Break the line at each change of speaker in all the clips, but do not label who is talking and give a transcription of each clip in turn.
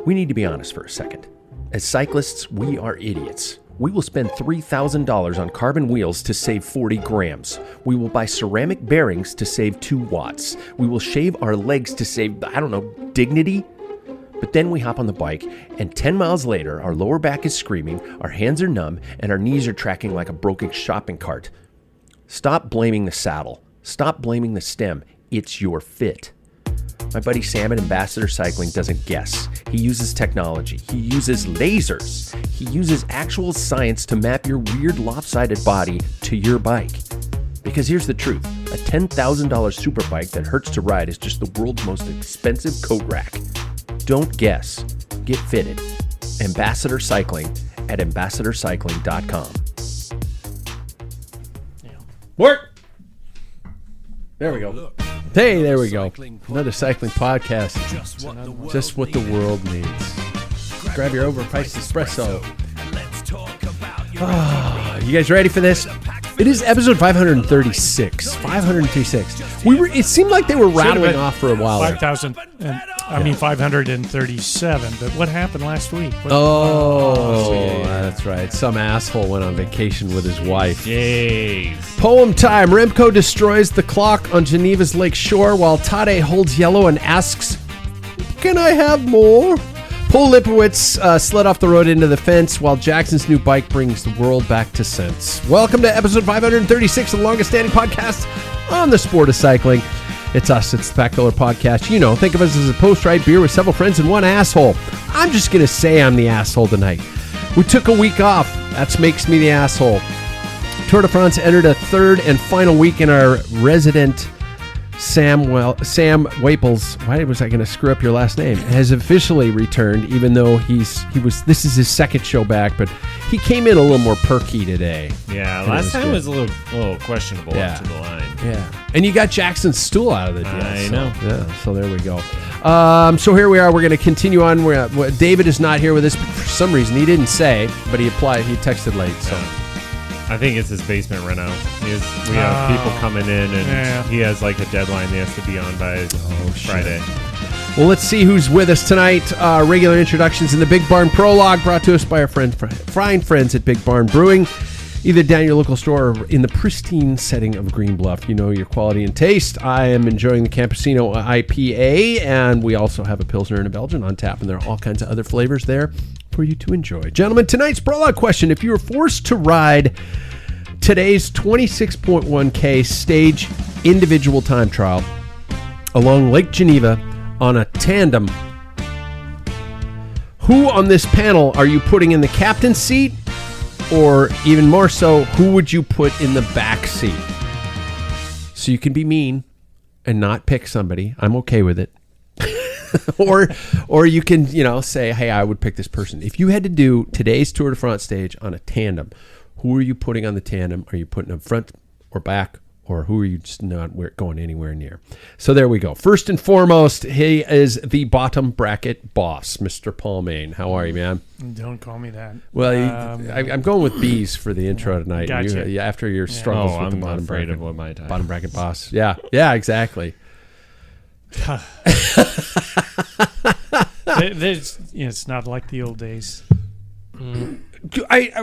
We need to be honest for a second. As cyclists, we are idiots. We will spend $3,000 on carbon wheels to save 40 grams. We will buy ceramic bearings to save 2 watts. We will shave our legs to save, dignity. But then we hop on the bike, and 10 miles later, our lower back is screaming, our hands are numb, and our knees are tracking like a broken shopping cart. Stop blaming the saddle. Stop blaming the stem. It's your fit. My buddy Sam at Ambassador Cycling doesn't guess. He uses technology. He uses lasers. He uses actual science to map your weird lopsided body to your bike. Because here's the truth. A $10,000 super bike that hurts to ride is just the world's most expensive coat rack. Don't guess. Get fitted. Ambassador Cycling at ambassadorcycling.com. Work! There we go. Hey, there we go. Another cycling podcast. Just what the world needs. Grab your overpriced espresso. You guys ready for this? It is episode 536. 536. It seemed like they were rattling off for a while.
537. But what happened last week?
That's right. Some asshole went on vacation with his wife.
Yay.
Poem time. Remco destroys the clock on Geneva's lake shore while Tadej holds yellow and asks, "Can I have more?" Paul Lipowitz slid off the road into the fence while Jackson's new bike brings the world back to sense. Welcome to episode 536, the longest standing podcast on the sport of cycling. It's us. It's the Packfiller podcast. You know, think of us as a post-ride beer with several friends and one asshole. I'm just going to say I'm the asshole tonight. We took a week off. That makes me the asshole. Tour de France entered a third and final week in our resident Sam Waples, why was I going to screw up your last name, has officially returned, even though this is his second show back, but he came in a little more perky today.
Yeah, last time was a little questionable up to the line.
Yeah. And you got Jackson's stool out of the deal.
I know.
Yeah, so there we go. So here we are. We're going to continue on. David is not here with us for some reason. He didn't say, but he texted late, so...
I think it's his basement reno. We have people coming in, and he has like a deadline they have to be on by Friday.
Well, let's see who's with us tonight. Regular introductions in the Big Barn Prologue, brought to us by our fine friends at Big Barn Brewing. Either down your local store or in the pristine setting of Green Bluff. You know your quality and taste. I am enjoying the Campesino IPA, and we also have a Pilsner and a Belgian on tap, and there are all kinds of other flavors there for you to enjoy. Gentlemen, tonight's Prologue question. If you were forced to ride today's 26.1K stage individual time trial along Lake Geneva on a tandem, who on this panel are you putting in the captain's seat? Or even more so, who would you put in the back seat? So you can be mean and not pick somebody. I'm okay with it. or you can, say, hey, I would pick this person. If you had to do today's Tour de France stage on a tandem, who are you putting on the tandem? Are you putting them front or back? Or who are you just not going anywhere near? So there we go. First and foremost, he is the bottom bracket boss, Mr. Paul Main. How are you, man?
Don't call me that.
Well, I'm going with B's for the intro tonight.
Gotcha.
After your struggles with the bottom bracket.
Of what my time.
Bottom bracket boss. Yeah, exactly.
It's not like the old days.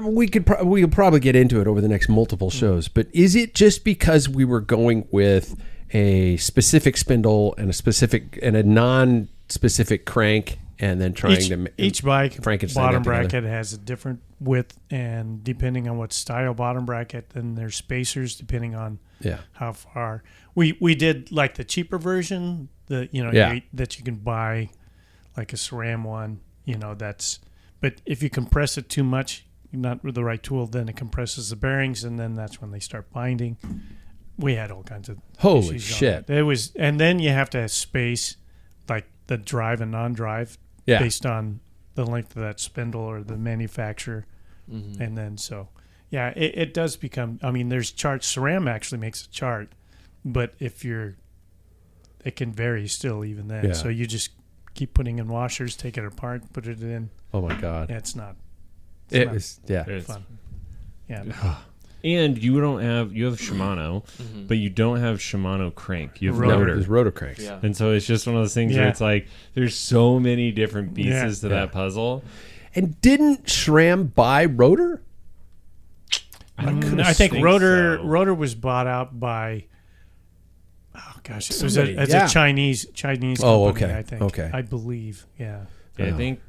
We could probably get into it over the next multiple shows, but is it just because we were going with a specific spindle and a non-specific crank, and then trying
each bike
Frankenstein
bottom bracket has a different width, and depending on what style bottom bracket, then there's spacers depending on how far. We did like the cheaper version, that you can buy, like a SRAM one. But if you compress it too much, not with the right tool, then it compresses the bearings, and then that's when they start binding. We had all kinds of
holy shit.
It was, and then you have to space like the drive and non-drive based on the length of that spindle or the manufacturer, and then it does become. I mean, there's charts. SRAM actually makes a chart, but it can vary still even then.
Yeah.
So you just keep putting in washers, take it apart, put it in.
Oh my God!
Yeah, it's not.
It was
fun. Yeah.
And you have Shimano, but you don't have Shimano crank. You have rotor.
There's rotor cranks.
Yeah.
And so it's just one of those things where it's like there's so many different pieces to that puzzle.
And didn't SRAM buy rotor?
I think rotor was bought out by. Oh gosh, it was a Chinese company.
Oh, okay.
I think.
Okay.
I believe. Yeah.
I think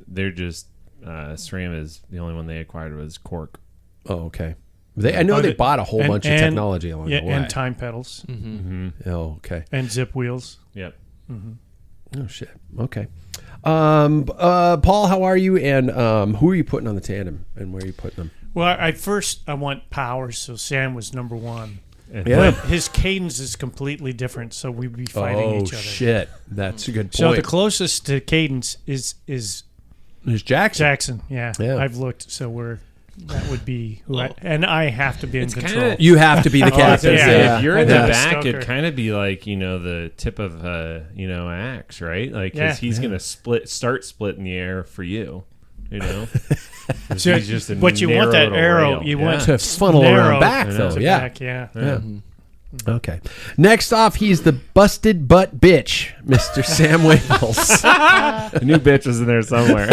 they're just SRAM is the only one they acquired was Cork.
Oh, okay. I know they bought a whole bunch of technology along the way.
And time pedals.
Oh, okay.
And zip wheels.
Yep.
Oh, shit. Okay. Paul, how are you? And who are you putting on the tandem? And where are you putting them?
Well, I want power, so Sam was number one.
Yeah.
But his cadence is completely different, so we'd be fighting each other.
Oh, shit. That's a good point.
So the closest to cadence is
Jackson.
Jackson, yeah. I've looked, so that would be who I have to be in control.
You have to be the captain.
If you're in the back, it'd kind of be like, the tip of an axe, right? Like, because he's going to start split in the air for you,
So,
he's just
but you want that arrow. You want
to funnel around back, though.
Back,
Okay. Next off, he's the busted butt bitch, Mr. Sam Wiggles.
A new bitch was in there somewhere.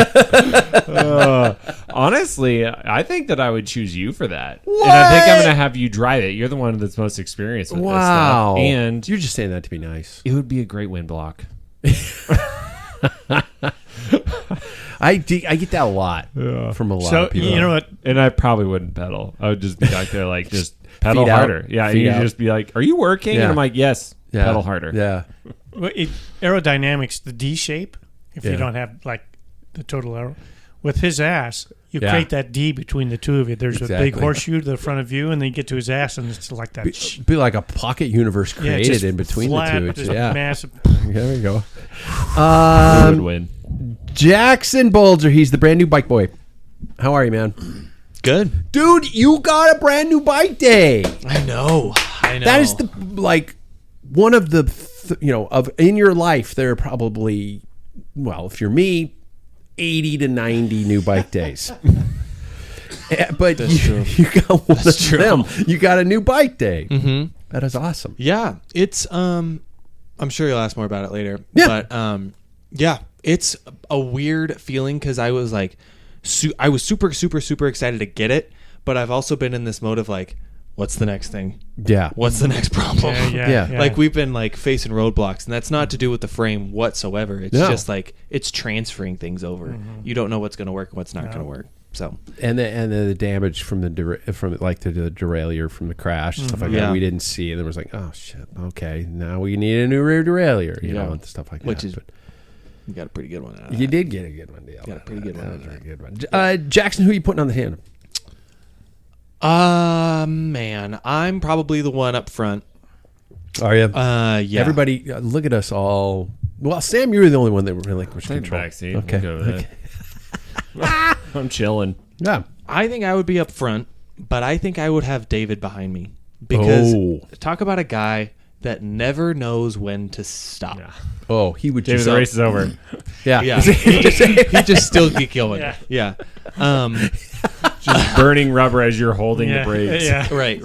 Honestly, I think that I would choose you for that.
What?
And I think I'm going to have you drive it. You're the one that's most experienced with this stuff. And
you're just saying that to be nice.
It would be a great wind block.
I get that a lot from a lot of people.
You know what?
And I probably wouldn't pedal. I would just be back there like, just pedal harder. Yeah,
you'd
just be like, are you working? And I'm like, yes, pedal harder.
Yeah.
Well, aerodynamics, the D shape, if you don't have like the total arrow, with his ass, you create that D between the two of you. There's a big horseshoe to the front of you, and then you get to his ass, and it's like that.
Be like a pocket universe created in between the two.
Massive.
There we go.
Would win.
Jackson Bulger, he's the brand new bike boy. How are you, man?
Good.
Dude, you got a brand new bike day.
I know.
That is one of the, in your life, there are probably, if you're me, 80 to 90 new bike days. But you got one of them. You got a new bike day. Mm-hmm. That is awesome.
Yeah. It's, I'm sure you'll ask more about it later.
Yeah.
But, it's a weird feeling because I was like, I was super, super, super excited to get it, but I've also been in this mode of like, what's the next thing?
Yeah.
What's the next problem?
Yeah.
Like we've been like facing roadblocks, and that's not to do with the frame whatsoever. It's just like it's transferring things over. Mm-hmm. You don't know what's going to work and what's not going to work. So
and the damage from the derailleur from the crash and stuff like that we didn't see, and there was like, oh shit, okay, now we need a new rear derailleur, and stuff like that.
You got a pretty good one out of
You did get a good one, Dale.
Got a pretty good one.
That was a good one. Jackson, who are you putting on the tandem?
Man, I'm probably the one up front.
Are you?
Yeah.
Everybody, look at us all. Well, Sam, you were the only one that relinquished control.
Backseat.
Okay.
I'm chilling.
Yeah.
I think I would be up front, but I think I would have David behind me because talk about a guy that never knows when to stop.
Yeah.
Oh, he would
just... the race is over.
Yeah. He just still keep going. Yeah.
Just burning rubber as you're holding the brakes.
Yeah. Right.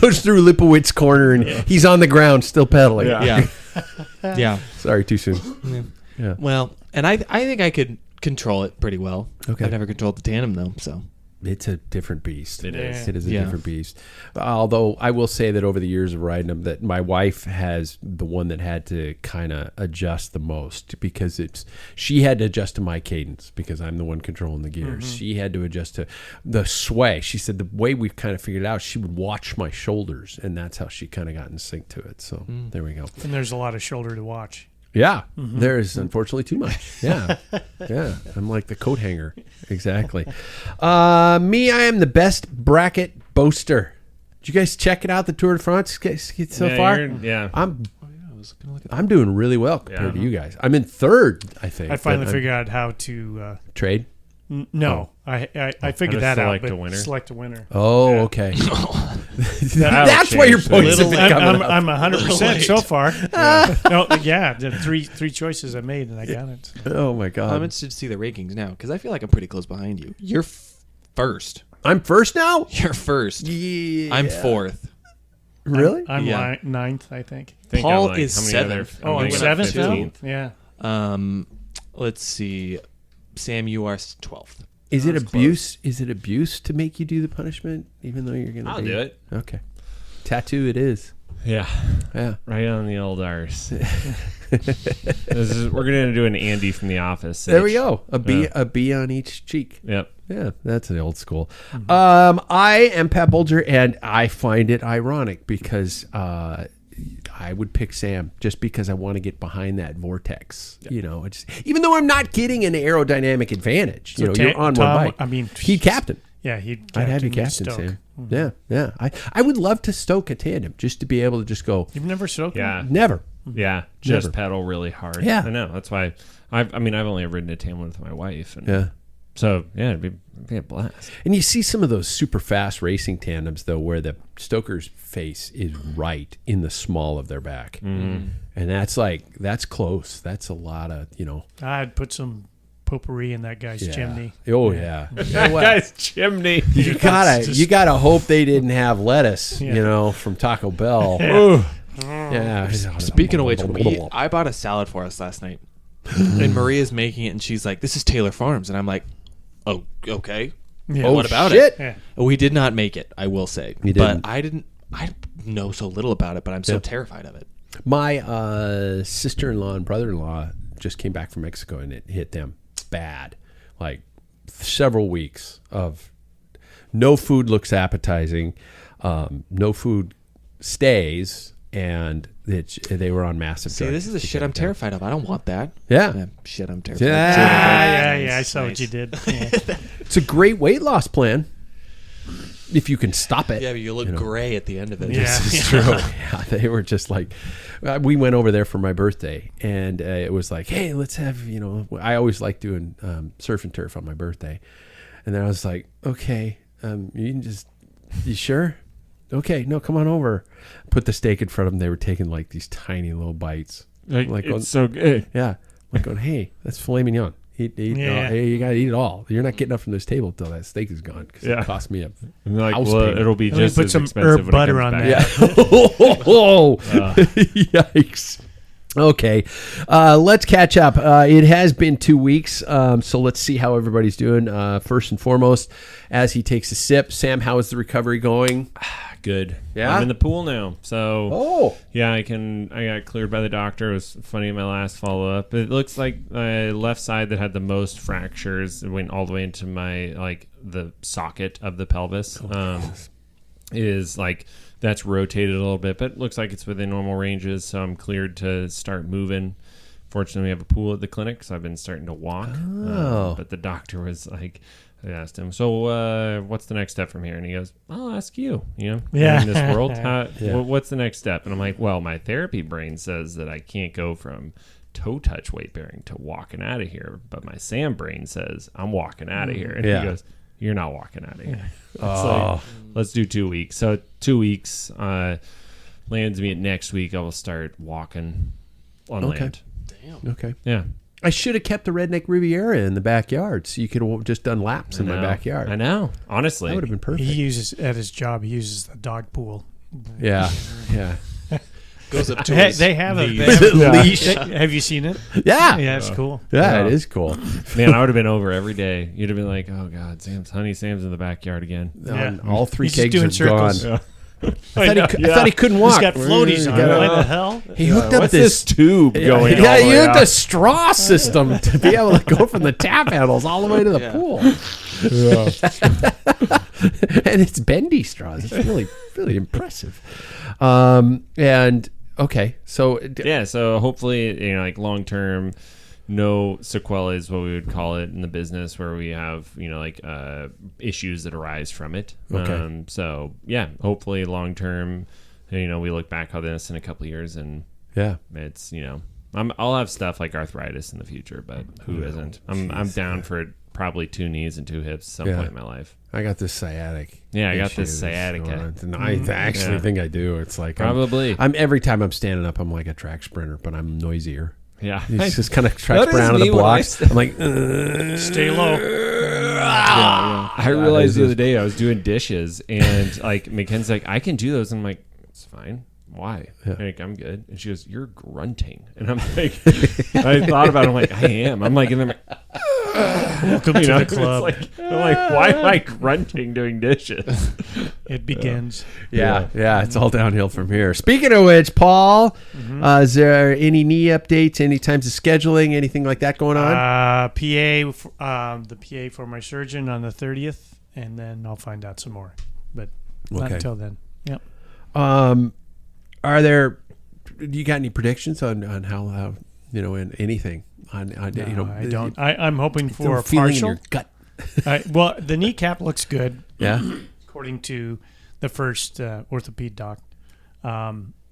Goes through Lipowitz corner and he's on the ground still pedaling.
Yeah.
Sorry, too soon.
Yeah. Well, and I think I could control it pretty well.
Okay.
I've never controlled the tandem though, so.
It's a different beast.
It is.
It is a different beast. Although I will say that over the years of riding them, that my wife has the one that had to kind of adjust the most because she had to adjust to my cadence because I'm the one controlling the gears. Mm-hmm. She had to adjust to the sway. She said the way we've kind of figured it out, she would watch my shoulders, and that's how she kind of got in sync to it. So there we go.
And there's a lot of shoulder to watch.
Yeah, there is unfortunately too much. Yeah, I'm like the coat hanger. Exactly. Me, I am the best bracket boaster. Did you guys check it out, the Tour de France so far? I'm doing really well compared to you guys. I'm in third, I think.
I finally figured out how to...
trade?
No, I figured that out.
Select a winner.
Oh, okay. That's why your points have been coming up.
I'm 100% so far. The three choices I made and I got it.
Oh my god!
I'm interested to see the rankings now because I feel like I'm pretty close behind you. You're first.
I'm first now?
You're first.
Yeah.
I'm fourth.
Really?
I'm ninth, I think.
Paul
I'm
is seventh.
I'm seventh now?
15th.
Yeah.
Let's see. Sam, you are 12th.
Is it abuse? Close. Is it abuse to make you do the punishment, even though you're going to?
I'll do it.
Okay. Tattoo it is.
Yeah. Right on the old arse. We're going to do an Andy from The Office.
There we go. A B on each cheek.
Yep.
Yeah, that's an old school. I am Pat Bulger, and I find it ironic because I would pick Sam just because I want to get behind that vortex. Yep. You know, even though I'm not getting an aerodynamic advantage. So you're on one bike.
I mean,
he'd captain.
Yeah,
I'd have you captain, Sam. Mm-hmm. Yeah. I would love to stoke a tandem just to be able to just go.
You've never stoked?
Yeah,
never.
Yeah, just pedal really hard.
Yeah,
I know. That's why. I've only ridden a tandem with my wife. And
yeah.
So yeah, it'd be a blast.
And you see some of those super fast racing tandems though, where the stoker's face is right in the small of their back, and that's close. That's a lot of
I'd put some potpourri in that guy's chimney.
Oh yeah,
that guy's chimney.
You gotta hope they didn't have lettuce, from Taco Bell. Yeah.
Speaking of which, I bought a salad for us last night, and Maria's making it, and she's like, "This is Taylor Farms," and I'm like, "Oh, okay.
Yeah.
What about
it?"
Yeah.
We did not make it, I will say,
but
I know so little about it, but I'm so terrified of it.
My sister-in-law and brother-in-law just came back from Mexico, and it hit them bad, like several weeks of no food looks appetizing, no food stays, and they were on massive drugs.
This is the shit I'm terrified of. I don't want that.
Yeah.
Shit I'm terrified of.
Yeah, I saw what you did. Yeah.
It's a great weight loss plan if you can stop it.
Yeah, but you look gray at the end of it.
Yeah.
This is true. Yeah, they were just like, we went over there for my birthday, and it was like, hey, let's have, I always like doing surf and turf on my birthday. And then I was like, okay, you sure? Okay, no, come on over. Put the steak in front of them. They were taking like these tiny little bites.
It's so good.
Yeah. I'm going, hey, that's filet mignon. Eat hey, you got to eat it all. You're not getting up from this table until that steak is gone because it cost me a house payment.
It'll be just
put
as
some
expensive
herb
when
butter
it
on
comes
that.
back.
Yikes. Okay, let's catch up. It has been 2 weeks, so let's see how everybody's doing. First and foremost, as he takes a sip, Sam, how is the recovery going?
Good.
Yeah?
I'm in the pool now. So,
yeah,
I got cleared by the doctor. It was funny in my last follow-up. It looks like my left side that had the most fractures went all the way into my, the socket of the pelvis. Is like, that's rotated a little bit, but it looks like it's within normal ranges, so I'm cleared to start moving. Fortunately, we have a pool at the clinic, so I've been starting to walk. But the doctor was like, I asked him, so what's the next step from here? And he goes, I'll ask you, in this world, what's the next step? And I'm like, well, my therapy brain says that I can't go from toe touch weight bearing to walking out of here, but my Sam brain says I'm walking out of here. And he goes, you're not walking out of here. So let's do 2 weeks. So 2 weeks lands me at next week. I will start walking on land.
Damn.
Okay.
Yeah.
I should have kept the Redneck Riviera in the backyard, so you could have just done laps in my backyard.
I know. Honestly,
that would have been perfect.
He uses at his job. He uses the dog pool.
Yeah.
Goes up to
they have a
leash.
Have you seen it?
Yeah.
Yeah, it's cool.
Yeah, it is cool.
Man, I would have been over every day. You'd have been like, "Oh God, Sam's in the backyard again."
All three
He's
kegs
doing
are
circles.
gone. I thought he couldn't walk.
He's got floaties on. What the hell?
He hooked up
What's this tube going?
Yeah,
all the
he
way
hooked
out?
a straw system to be able to go from the tap handles all the way to the pool. And it's bendy straws. It's really, really impressive. And okay, so
so hopefully, long term, no sequelae is what we would call it in the business, where we have issues that arise from it.
Okay.
So yeah, hopefully long term, we look back on this in a couple of years and it's I'll have stuff like arthritis in the future, but who isn't? I'm down for probably 2 knees and 2 hips at some point in my life.
I got this sciatic.
Yeah, I got this sciatica.
And I actually think I do. It's like
probably.
I'm every time I'm standing up, I'm like a track sprinter, but I'm noisier.
Yeah,
He's just kind of tracks around on the blocks. I'm like,
stay low.
I realized the other day I was doing dishes and like Mackenzie's like, I can do those. And I'm like, it's fine. Why? Like, I'm good. And she goes, you're grunting. And I'm like, I thought about it. I'm like, I am. I'm like, and I'm like,
welcome to the club.
I'm like, why am I grunting doing dishes?
It begins.
Yeah, it's all downhill from here. Speaking of which, Paul, is there any knee updates, any times of scheduling, anything like that going on?
The PA for my surgeon on the 30th, and then I'll find out some more. But not until then. Yep.
Do you got any predictions on how in anything? No,
I don't. I'm hoping for a
feeling
partial.
in your gut.
Well, the kneecap looks good.
Yeah.
According to the first orthoped doc,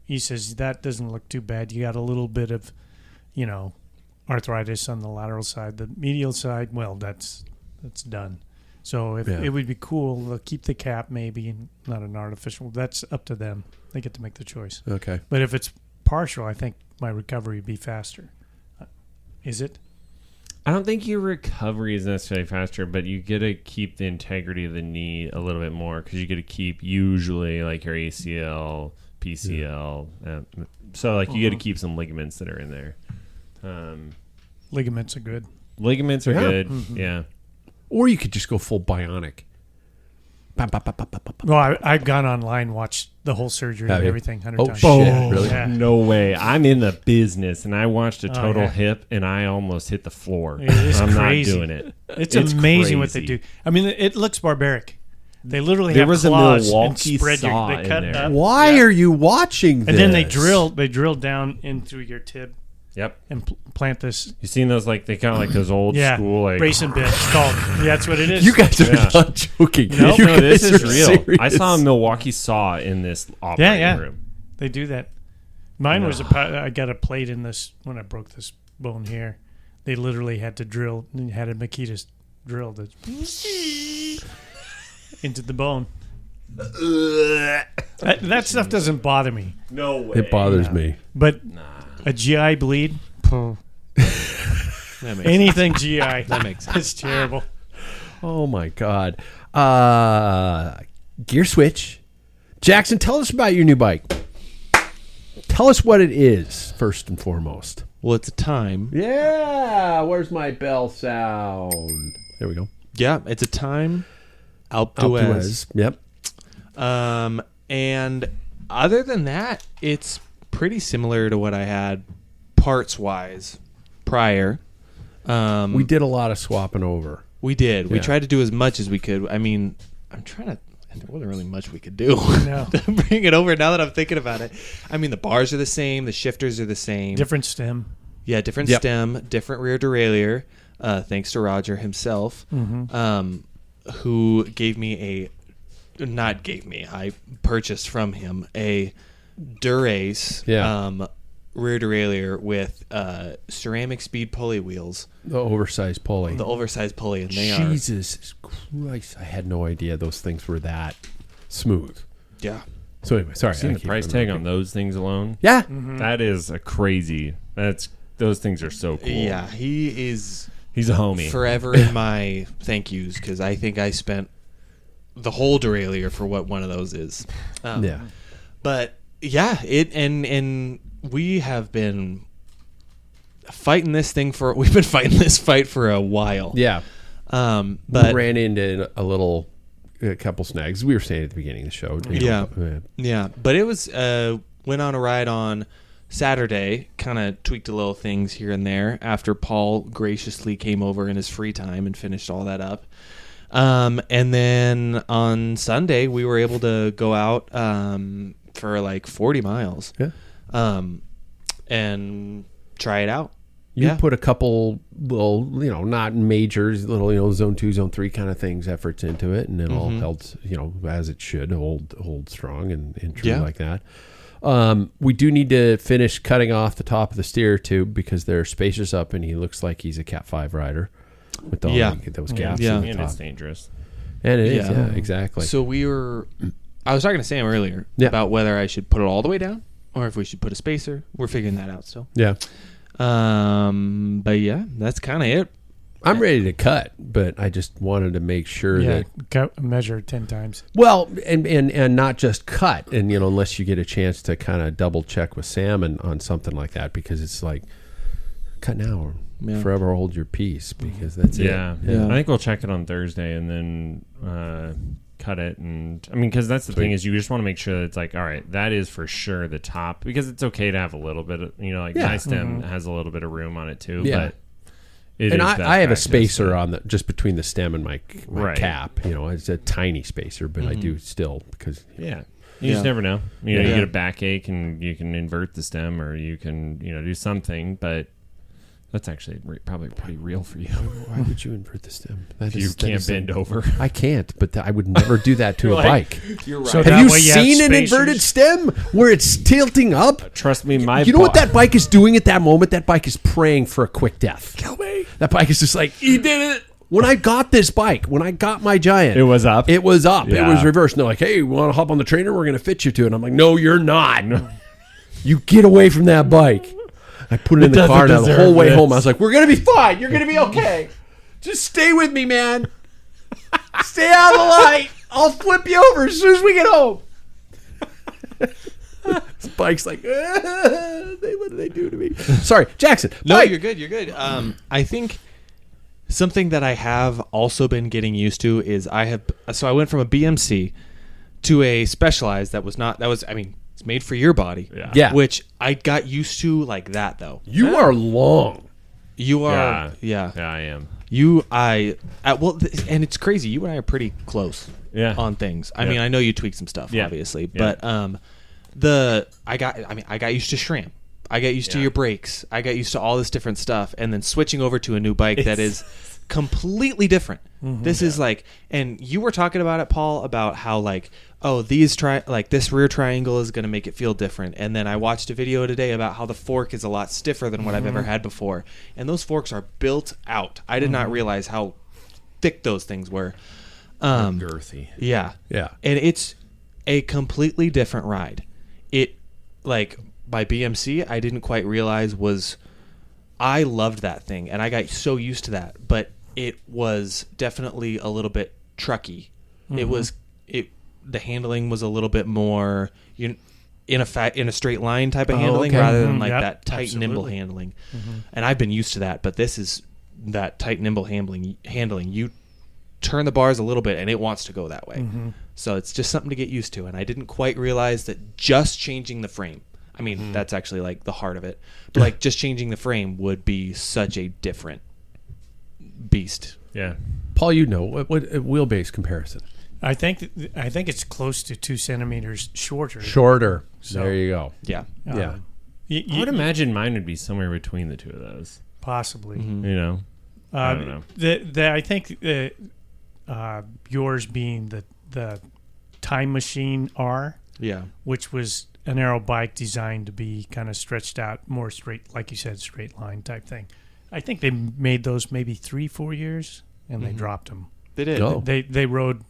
he says that doesn't look too bad. You got a little bit of, arthritis on the lateral side. The medial side, well, that's done. So it would be cool to keep the cap, maybe not an artificial. That's up to them. They get to make the choice.
Okay.
But if it's partial, I think my recovery would be faster. Is it?
I don't think your recovery is necessarily faster, but you get to keep the integrity of the knee a little bit more because you get to keep usually like your ACL, PCL. So like you get to keep some ligaments that are in there.
Ligaments are good.
Ligaments are good. Yeah.
Or you could just go full bionic.
Well, I've gone online, watched the whole surgery and everything 100 times.
Oh, shit. Really?
Yeah.
No way. I'm in the business, and I watched a total hip, and I almost hit the floor. I'm
crazy.
not doing it.
It's amazing what they do. I mean, it looks barbaric. They literally
there
have
was
claws
a Milwaukee
and spread
saw
they cut
in there.
up.
Why are you watching this?
And then they drill down into your tib.
Yep.
And plant this.
You seen those they kind of like those old school like
bracing bits. It's called. That's what it is.
You guys are not joking.
Nope,
no,
this is real.
Serious.
I saw a Milwaukee saw in this operating room.
They do that. Mine was I got a plate in this when I broke this bone here. They literally had to drill. Had a Makita's drill into the bone. That stuff doesn't bother me.
No way.
It bothers me.
But a GI bleed. Anything GI.
That makes sense.
It's terrible.
Oh my God. Gear switch. Jackson, tell us about your new bike. Tell us what it is, first and foremost.
Well, it's a time.
Yeah. Where's my bell sound? There we go.
Yeah, it's a time. Alpe d'Huez.
Yep.
And other than that, it's pretty similar to what I had parts-wise prior.
We did a lot of swapping over.
We did.
Yeah.
We tried to do as much as we could. I mean, there wasn't really much we could do to bring it over now that I'm thinking about it. I mean, the bars are the same. The shifters are the same.
Different stem.
Yeah, different stem, different rear derailleur, thanks to Roger himself, who gave me I purchased from him a Durace rear derailleur with ceramic speed pulley wheels.
The oversized pulley.
And they
Jesus Christ, I had no idea those things were that smooth.
Yeah.
So anyway, sorry.
Seen the price tag on those things alone?
Yeah.
That is a crazy. Those things are so cool.
Yeah, he's
a homie.
Forever in my thank yous because I think I spent the whole derailleur for what one of those is. But yeah, and we have been fighting this fight for a while.
Yeah.
But
we ran into a couple snags. We were saying at the beginning of the show.
Yeah. But it was went on a ride on Saturday, kind of tweaked a little things here and there after Paul graciously came over in his free time and finished all that up. And then on Sunday we were able to go out for like 40 miles.
Yeah.
And try it out.
You put a couple little, not majors, little, zone 2, zone 3 kind of things, efforts into it, and it all held, as it should, hold strong and true like that. We do need to finish cutting off the top of the steer tube because there are spacers up, and he looks like he's a Cat 5 rider with those gaps.
Yeah, and it's dangerous.
And it is, exactly.
So I was talking to Sam earlier about whether I should put it all the way down or if we should put a spacer. We're figuring that out still.
Yeah.
But yeah, that's kind of it.
I'm ready to cut, but I just wanted to make sure that
measure 10 times.
Well, and not just cut, and unless you get a chance to kind of double check with Sam on something like that, because it's like cut now or forever hold your peace, because that's it.
Yeah. I think we'll check it on Thursday and then cut it, and I mean, because that's the thing is you just want to make sure that it's like, all right, that is for sure the top, because it's okay to have a little bit of, my stem has a little bit of room on it too, but.
And I have a spacer on just between the stem and my cap. It's a tiny spacer, but I do still because
you just never know. You get a backache and you can invert the stem, or you can do something. But that's actually probably pretty real for you.
Why would you invert the stem?
You can't bend over.
I can't, but I would never do that to a bike.
You're right.
So have you seen an inverted stem where it's tilting up?
Trust me,
you know what that bike is doing at that moment? That bike is praying for a quick death.
Kill me.
That bike is just like, he did it. When I got this bike, when I got my Giant,
it was up.
It was up.
Yeah.
It was reversed. And they're like, hey, you want to hop on the trainer? We're going to fit you to it. And I'm like, no, you're not. You get away from that bike. I put it in the car now the whole way home. I was like, we're going to be fine. You're going to be okay. Just stay with me, man. Stay out of the light. I'll flip you over as soon as we get home. This bike's like, what did they do to me? Sorry, Jackson.
No,
bike.
you're good. You're good. I think something that I have also been getting used to is I went from a BMC to a Specialized it's made for your body.
Yeah.
Which I got used to like that though.
You are long.
You are. Yeah.
Yeah, I am.
And it's crazy. You and I are pretty close. On things. I mean, I know you tweaked some stuff, obviously, but I got used to SRAM. I got used to your brakes. I got used to all this different stuff, and then switching over to a new bike that is completely different. This is like, and you were talking about it, Paul, about how like, oh, this rear triangle is going to make it feel different. And then I watched a video today about how the fork is a lot stiffer than what I've ever had before, and those forks are built out. I did not realize how thick those things were.
Girthy.
Yeah.
Yeah.
And it's a completely different ride. It, like, my BMC, I didn't quite realize I loved that thing, and I got so used to that, but it was definitely a little bit trucky. The handling was a little bit more in a straight line type of handling rather than that tight, nimble handling. And I've been used to that, but this is that tight, nimble handling. You turn the bars a little bit, and it wants to go that way. So it's just something to get used to, and I didn't quite realize that just changing the frame, I mean, that's actually like the heart of it, but like just changing the frame would be such a different beast.
Yeah.
Paul, what wheelbase comparison?
I think it's close to 2 centimeters shorter.
So, there you go.
Yeah.
Yeah.
I would imagine mine would be somewhere between the two of those.
Possibly.
I don't know.
I think yours being the Time Machine R, which was an aero bike designed to be kind of stretched out, more straight, like you said, straight line type thing. I think they made those maybe 3-4 years, and they dropped them.
They did.
Oh.
They rode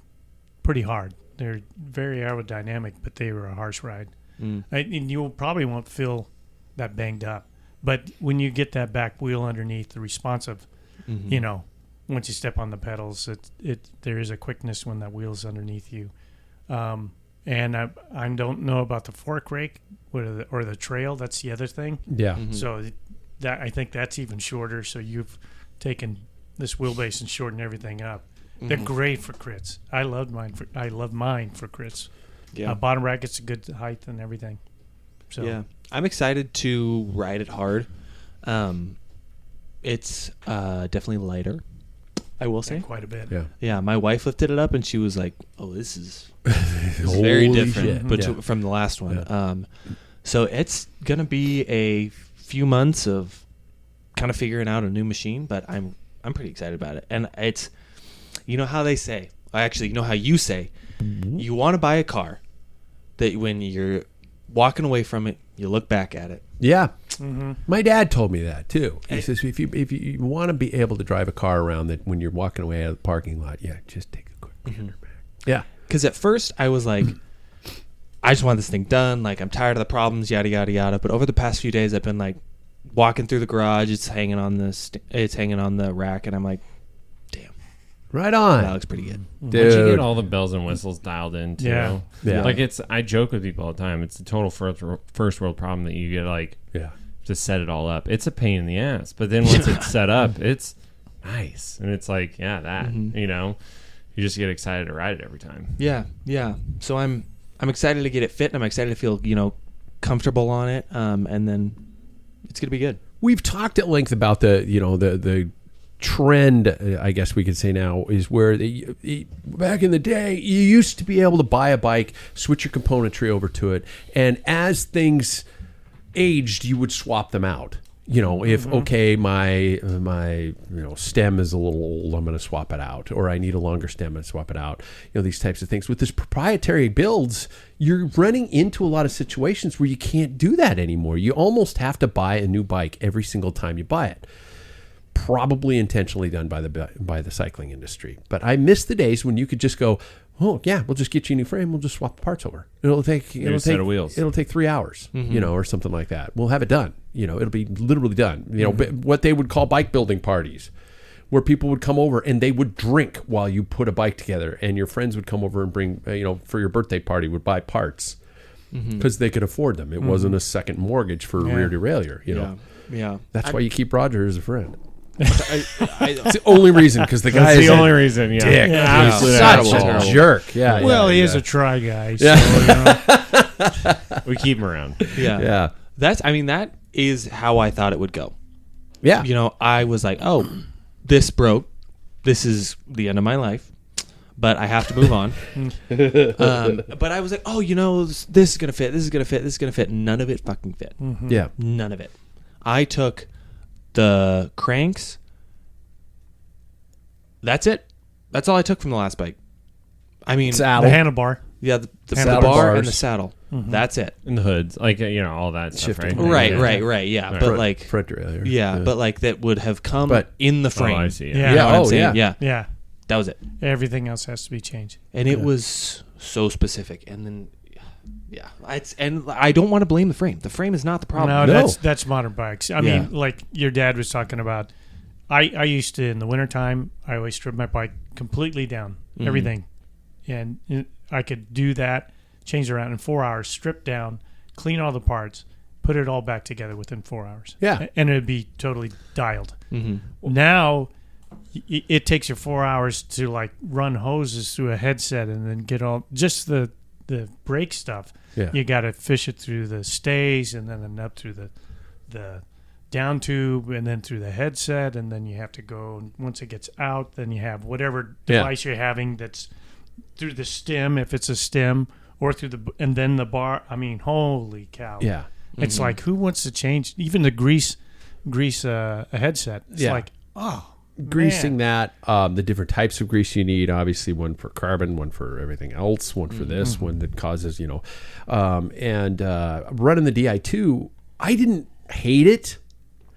pretty hard. They're very aerodynamic, but they were a harsh ride. And you probably won't feel that banged up. But when you get that back wheel underneath, the responsive, once you step on the pedals, there is a quickness when that wheel's underneath you. And I don't know about the fork rake or the trail. That's the other thing.
Yeah.
So that I think that's even shorter. So you've taken this wheelbase and shortened everything up. They're great for crits. I love mine for crits. Yeah. Bottom bracket's a good height and everything. So
yeah, I'm excited to ride it hard. It's definitely lighter, I will say.
Quite a bit.
Yeah. My wife lifted it up and she was like, "Oh, this is very different from the last one."
Yeah.
So it's gonna be a few months of kind of figuring out a new machine, but I'm pretty excited about it. And it's, you know how they say, actually, you know how you say, you want to buy a car that when you're walking away from it, you look back at it.
Yeah. My dad told me that too. He says if you want to be able to drive a car around, that when you're walking away out of the parking lot, just take a quick gander back. Yeah.
Because at first I was like, I just want this thing done. Like, I'm tired of the problems, yada, yada, yada. But over the past few days, I've been like, walking through the garage. It's hanging on the rack, and I'm like, damn,
right on.
that looks pretty good.
Dude.
Once you get all the bells and whistles dialed in, too.
Yeah.
Like I joke with people all the time. It's a total first world problem that you get to set it all up. It's a pain in the ass, but then once it's set up, it's nice, and it's like you just get excited to ride it every time.
Yeah. So I'm excited to get it fit, and I'm excited to feel comfortable on it, and then it's gonna be good.
We've talked at length about the trend, I guess we could say now, is where back in the day you used to be able to buy a bike, switch your componentry over to it, and as things aged, you would swap them out. If my stem is a little old, I'm going to swap it out, or I need a longer stem and swap it out. These types of things. With this proprietary builds, you're running into a lot of situations where you can't do that anymore. You almost have to buy a new bike every single time you buy it. Probably intentionally done by the cycling industry. But I miss the days when you could just go, oh yeah, we'll just get you a new frame. We'll just swap the parts over. It'll take
set of wheels.
It'll take 3 hours, or something like that. We'll have it done. It'll be literally done. What they would call bike building parties, where people would come over and they would drink while you put a bike together, and your friends would come over and bring, for your birthday party, would buy parts because they could afford them. It wasn't a second mortgage for a rear derailleur.
Yeah.
That's why you keep Roger as a friend. It's the only reason, because the guy is
the only reason. Yeah,
dick.
Yeah.
Such a jerk. Yeah.
Well, he is a try guy. So,
we keep him around.
Yeah. That is how I thought it would go.
Yeah.
I was like, oh, this broke. This is the end of my life, but I have to move on. But I was like, oh, this is gonna fit. This is gonna fit. This is gonna fit. None of it fucking fit.
Yeah.
None of it. I took the cranks. That's it. That's all I took from the last bike. I mean,
the handlebar.
Yeah, the
Saddle
bar
bars.
and the saddle. That's it.
And the hoods, all that stuff,
Shifting.
right?
Right. Yeah,
Right.
but like,
front derailleur.
yeah, but like that would have come
But-
in the frame.
Oh, I see.
Yeah.
You know what I'm saying?
yeah.
Yeah, that was it.
Everything else has to be changed.
And it was so specific. And then, and I don't want to blame the frame. The frame is not the problem.
No, that's modern bikes. I mean, like your dad was talking about. I used to, in the wintertime, I always strip my bike completely down, everything. And I could do that, change around in 4 hours, strip down, clean all the parts, put it all back together within 4 hours.
Yeah.
And it would be totally dialed. Now, it takes you 4 hours to like run hoses through a headset and then get all just the brake stuff.
Yeah.
You got to fish it through the stays and then up through the down tube and then through the headset, and then you have to go, once it gets out, then you have whatever device you're having that's through the stem, if it's a stem, or through and then the bar. I mean, holy cow.
Yeah.
It's like, who wants to change even the grease a headset? It's like,
greasing
man.
that, the different types of grease you need, obviously one for carbon, one for everything else, one for this, one that causes, and running the Di2, I didn't hate it,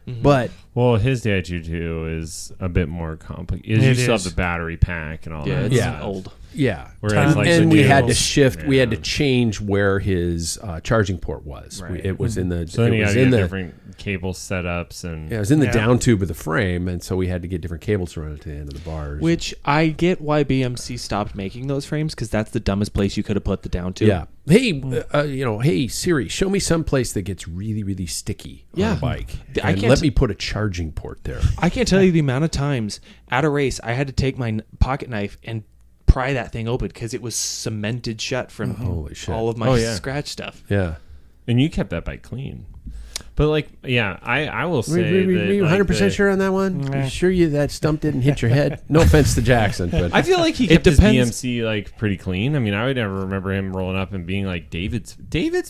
but
Well, his Di2 is a bit more complicated. You still have the battery pack and all that.
It's old.
yeah.
Whereas, like,
And
the
we had to
Duals,
shift, we had to change where his charging port was.
Right.
It was in the,
So then
it
you
was
got
in the
different cable setups and
Yeah, it was in the down tube of the frame, and so we had to get different cables to run it to the end of the bars.
Which I get why BMC stopped making those frames, because that's the dumbest place you could have put the down tube.
Yeah. Hey, hey Siri, show me some place that gets really, really sticky on a bike, and let me put a charging port there.
I can't tell you the amount of times at a race I had to take my pocket knife and pry that thing open because it was cemented shut from
Holy shit.
all of my scratch stuff.
Yeah.
And you kept that bike clean. But like, yeah, I will say
Are you 100% sure on that one? You sure that stump didn't hit your head? No offense to Jackson, but
I feel like he kept his
depends.
BMC like pretty clean. I mean, I would never remember him rolling up and being like David's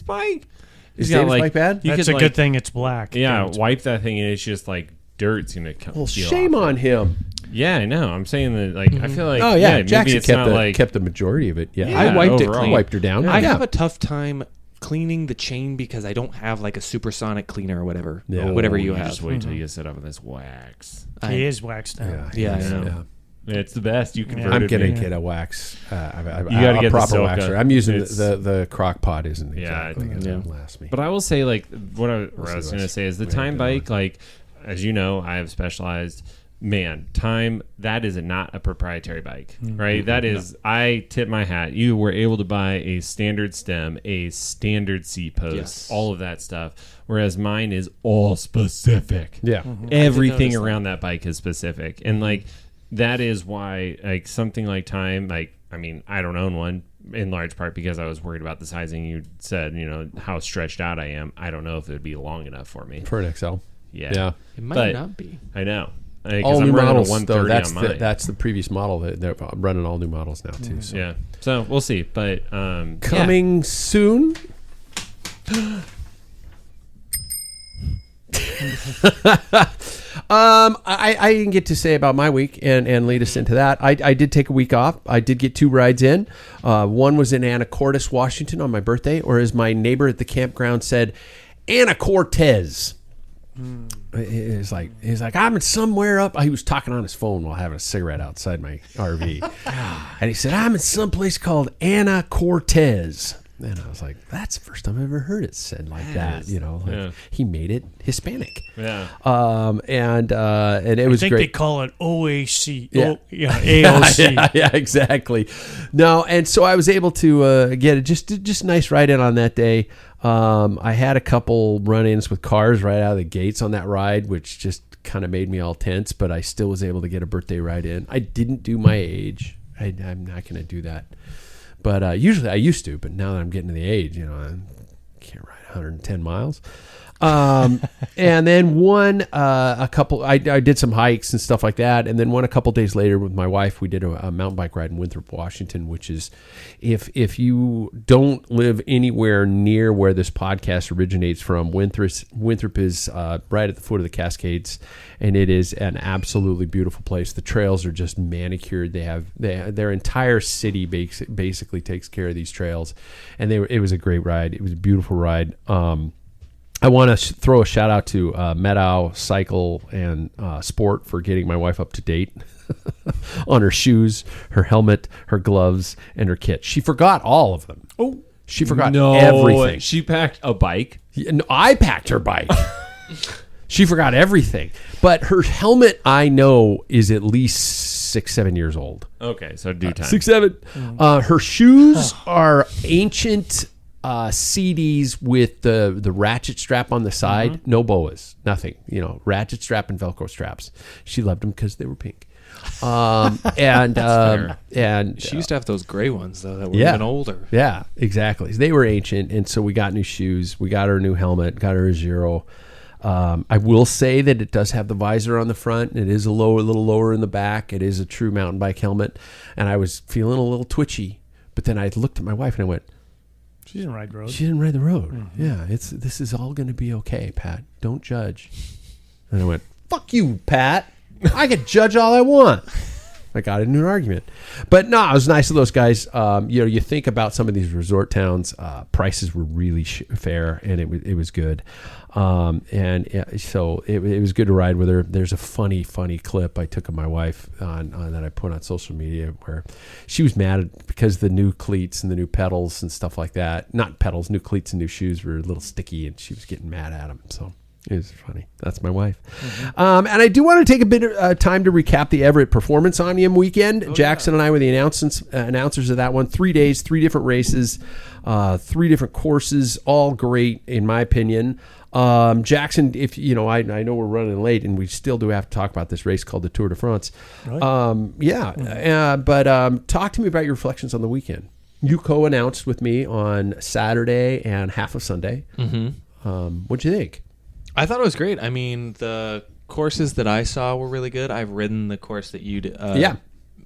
bike.
Is David's bike bad?
That's a good thing it's black.
Yeah, wipe that thing and it's just like dirt's gonna come.
Well, shame on him.
Yeah, I know. I'm saying that like I feel like
Jackson
maybe it's not like
kept the majority of it. Yeah,
I wiped it
overall.
clean.
Wiped her down.
I have a tough time cleaning the chain because I don't have like a supersonic cleaner or whatever.
Yeah.
Or whatever you
You
have.
just wait till you get set up with this wax.
He is waxed out.
Yeah, I
yes,
know.
yeah.
It's the best. You converted
I'm going
me.
to get a wax.
You got to get
proper
the Silka.
waxer. I'm using the crock pot isn't
Yeah,
exactly going to last me.
But I will say, like, what I was going to say is the time bike, like, as you know, I have specialized. Man, time, that is not a proprietary bike, right? That is, I tip my hat. You were able to buy a standard stem, a standard seat post, all of that stuff, whereas mine is all specific.
Yeah.
Everything around that bike is specific. And, like, that is why, like, something like time, like, I mean, I don't own one in large part because I was worried about the sizing. You said, you know, how stretched out I am. I don't know if it would be long enough for me.
For an XL.
Yeah.
It might not be.
I know.
All new models, though.
That's
That's the previous model. They're running all new models now too. So.
Yeah, so we'll see. But
coming soon. I didn't get to say about my week and lead us into that. I did take a week off. I did get 2 rides in. One was in Anacortes, Washington on my birthday, or as my neighbor at the campground said, Anacortes. He's like, I'm somewhere up. He was talking on his phone while having a cigarette outside my RV. And he said, I'm in some place called Anacortes. And I was like, that's the first time I've ever heard it said like that. You know, like he made it Hispanic.
Yeah.
And it was great.
I think they call it OAC.
Yeah.
AOC.
yeah, exactly. No, and so I was able to get it just a nice ride in on that day. I had a couple run-ins with cars right out of the gates on that ride, which just kind of made me all tense, but I still was able to get a birthday ride in. I didn't do my age. I'm not going to do that. But usually I used to, but now that I'm getting to the age, you know, I can't ride 110 miles. And then I did some hikes and stuff like that. And then a couple days later with my wife, we did a mountain bike ride in Winthrop, Washington, which is, if you don't live anywhere near where this podcast originates from, Winthrop is right at the foot of the Cascades, and it is an absolutely beautiful place. The trails are just manicured. Their entire city basically takes care of these trails, and it was a great ride. It was a beautiful ride. I want to throw a shout out to Meadow Cycle and Sport for getting my wife up to date on her shoes, her helmet, her gloves, and her kit. She forgot all of them. Oh, she forgot everything.
She packed a bike.
No, I packed her bike. She forgot everything. But her helmet, I know, is at least 6-7 years old.
Okay, so due time.
6-7. Her shoes are ancient CDs with the ratchet strap on the side, no boas, nothing, ratchet strap and Velcro straps. She loved them because they were pink. And
she used to have those gray ones though that were even older.
Yeah, exactly. They were ancient, and so we got new shoes. We got her a new helmet. Got her a Zero. I will say that it does have the visor on the front. It is a little lower in the back. It is a true mountain bike helmet, and I was feeling a little twitchy. But then I looked at my wife and I went,
She didn't ride the road.
She didn't ride the road. Mm-hmm. Yeah, this is all going to be okay, Pat. Don't judge. And I went, fuck you, Pat. I can judge all I want. I got into an argument. But no, it was nice of those guys. You think about some of these resort towns, prices were really fair, and it was good. So it was good to ride with her. There's a funny clip I took of my wife on that I put on social media where she was mad because the new cleats and the new pedals and stuff like that. Not pedals, new cleats and new shoes were a little sticky, and she was getting mad at them. So it was funny. That's my wife. Mm-hmm. And I do want to take a bit of time to recap the Everett Performance Omnium weekend. Jackson and I were the announcers of that one. 3 days, 3 different races, 3 different courses, all great in my opinion. Jackson, if I know we're running late and we still do have to talk about this race called the Tour de France. Right. But talk to me about your reflections on the weekend. You co-announced with me on Saturday and half of Sunday. Mm-hmm. What'd you think?
I thought it was great. I mean, the courses that I saw were really good. I've ridden the course that you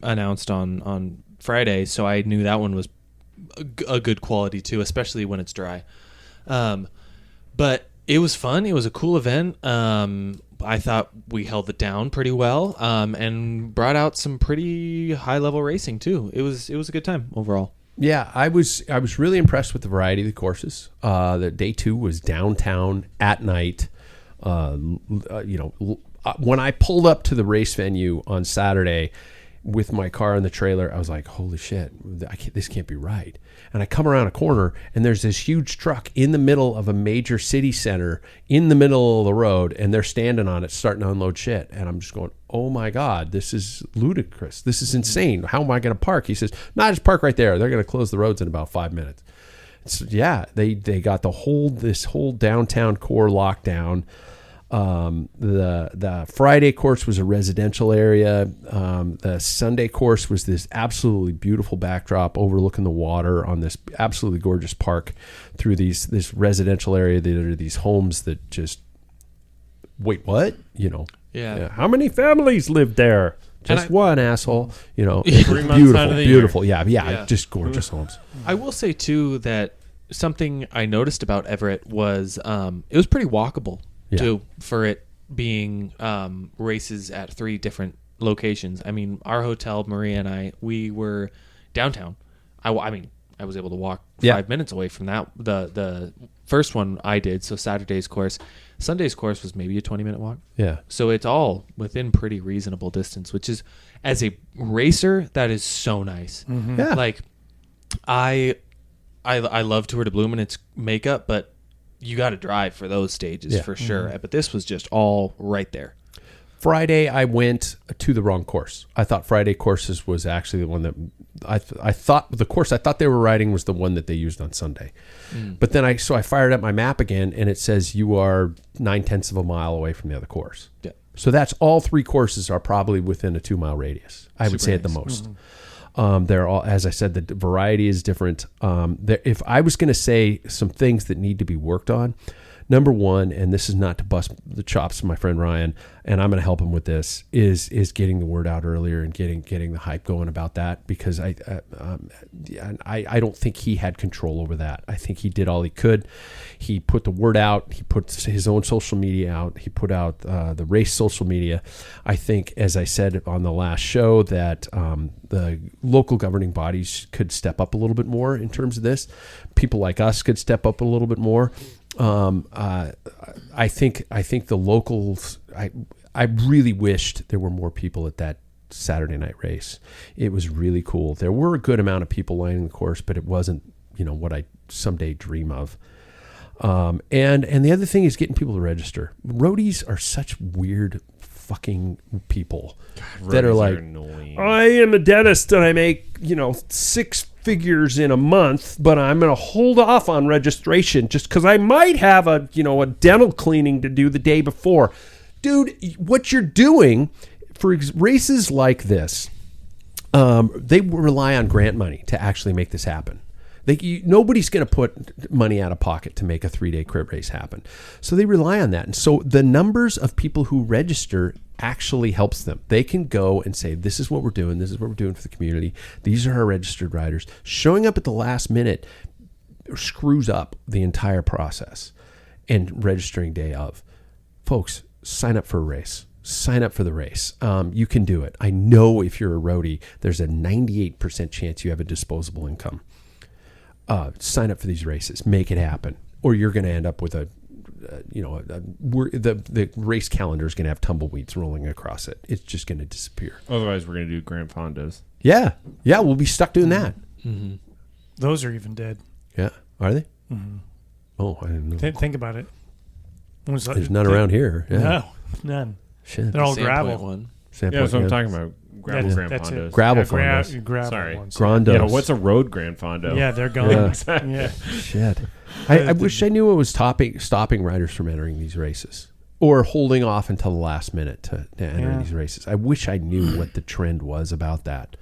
announced on Friday, so I knew that one was a good quality too, especially when it's dry. But it was fun. It was a cool event. I thought we held it down pretty well, and brought out some pretty high level racing too. It was a good time overall.
Yeah, I was really impressed with the variety of the courses. The day 2 was downtown at night. When I pulled up to the race venue on Saturday, with my car in the trailer. I was like, holy shit, this can't be right. And I come around a corner, and there's this huge truck in the middle of a major city center in the middle of the road, and they're standing on it starting to unload shit. And I'm just going, oh my God, this is ludicrous. This is insane. How am I going to park? He says, no, just park right there. They're going to close the roads in about 5 minutes. So, yeah, they got this whole downtown core locked down. The Friday course was a residential area. The Sunday course was this absolutely beautiful backdrop overlooking the water on this absolutely gorgeous park through this residential area. There are these homes that just, wait, what? Yeah. How many families lived there? Just one, asshole. 3 months out of the beautiful. Year. Yeah. Just gorgeous homes.
I will say too that something I noticed about Everett was it was pretty walkable. Too, for it being races at 3 different locations. I mean, our hotel, Maria and I, we were downtown. I was able to walk 5 minutes away from that. The first one I did, so Saturday's course. Sunday's course was maybe a 20-minute walk. Yeah. So it's all within pretty reasonable distance, which is, as a racer, that is so nice. Mm-hmm. Yeah. Like, I love Tour de Bloom and its makeup, but you got to drive for those stages for sure. Mm-hmm. But this was just all right there.
Friday, I went to the wrong course. I thought Friday courses was actually the one that I thought the course I thought they were riding was the one that they used on Sunday. But then I fired up my map again, and it says you are 0.9 of a mile away from the other course. Yeah. So that's all 3 courses are probably within a 2-mile radius. I would say at the most. Mm-hmm. They're all, as I said, the variety is different. If I was going to say some things that need to be worked on, number one, and this is not to bust the chops of my friend Ryan, and I'm going to help him with this, is getting the word out earlier and getting the hype going about that, because I don't think he had control over that. I think he did all he could. He put the word out. He put his own social media out. He put out the race social media. I think, as I said on the last show, that the local governing bodies could step up a little bit more in terms of this. People like us could step up a little bit more. I think the locals, I really wished there were more people at that Saturday night race. It was really cool. There were a good amount of people lining the course, but it wasn't, what I someday dream of. And the other thing is getting people to register. Roadies are such weird fucking people that are like, I am a dentist and I make, 6 figures in a month, but I'm going to hold off on registration just because I might have a dental cleaning to do the day before. Dude, what you're doing for races like this, they rely on grant money to actually make this happen. Nobody's going to put money out of pocket to make a 3-day crit race happen. So they rely on that. And so the numbers of people who register actually helps them. They can go and say, this is what we're doing. This is what we're doing for the community. These are our registered riders. Showing up at the last minute screws up the entire process. And registering day of. Folks, sign up for a race. Sign up for the race. You can do it. I know if you're a roadie, there's a 98% chance you have a disposable income. Sign up for these races, make it happen, or you're going to end up with the race calendar is going to have tumbleweeds rolling across it. It's just going to disappear.
Otherwise, we're going to do Grand Fondos.
Yeah, we'll be stuck doing that.
Mm-hmm. Those are even dead.
Yeah, are they?
Mm-hmm.
Oh, I didn't know.
Think about it.
There's none around here. Yeah.
No, none.
Shit.
They're all gravel.
One. That's what I'm talking about. Gravel Grand Fondos.
Gravel Fondos.
Gravel
Sorry.
ones.
Grondos.
Yeah, what's a road Grand Fondo?
Yeah, they're gone. Yeah.
Shit. I wish I knew what was stopping riders from entering these races or holding off until the last minute to enter these races. I wish I knew what the trend was about that.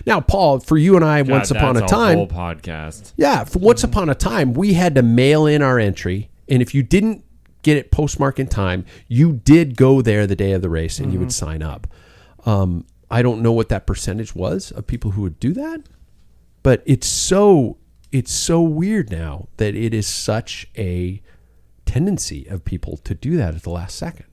Now, Paul, for you and I, once upon a time,
whole podcast.
Yeah, for once upon a time, we had to mail in our entry, and if you didn't get it postmarked in time, you did go there the day of the race, and you would sign up. I don't know what that percentage was of people who would do that, but it's so weird now that it is such a tendency of people to do that at the last second.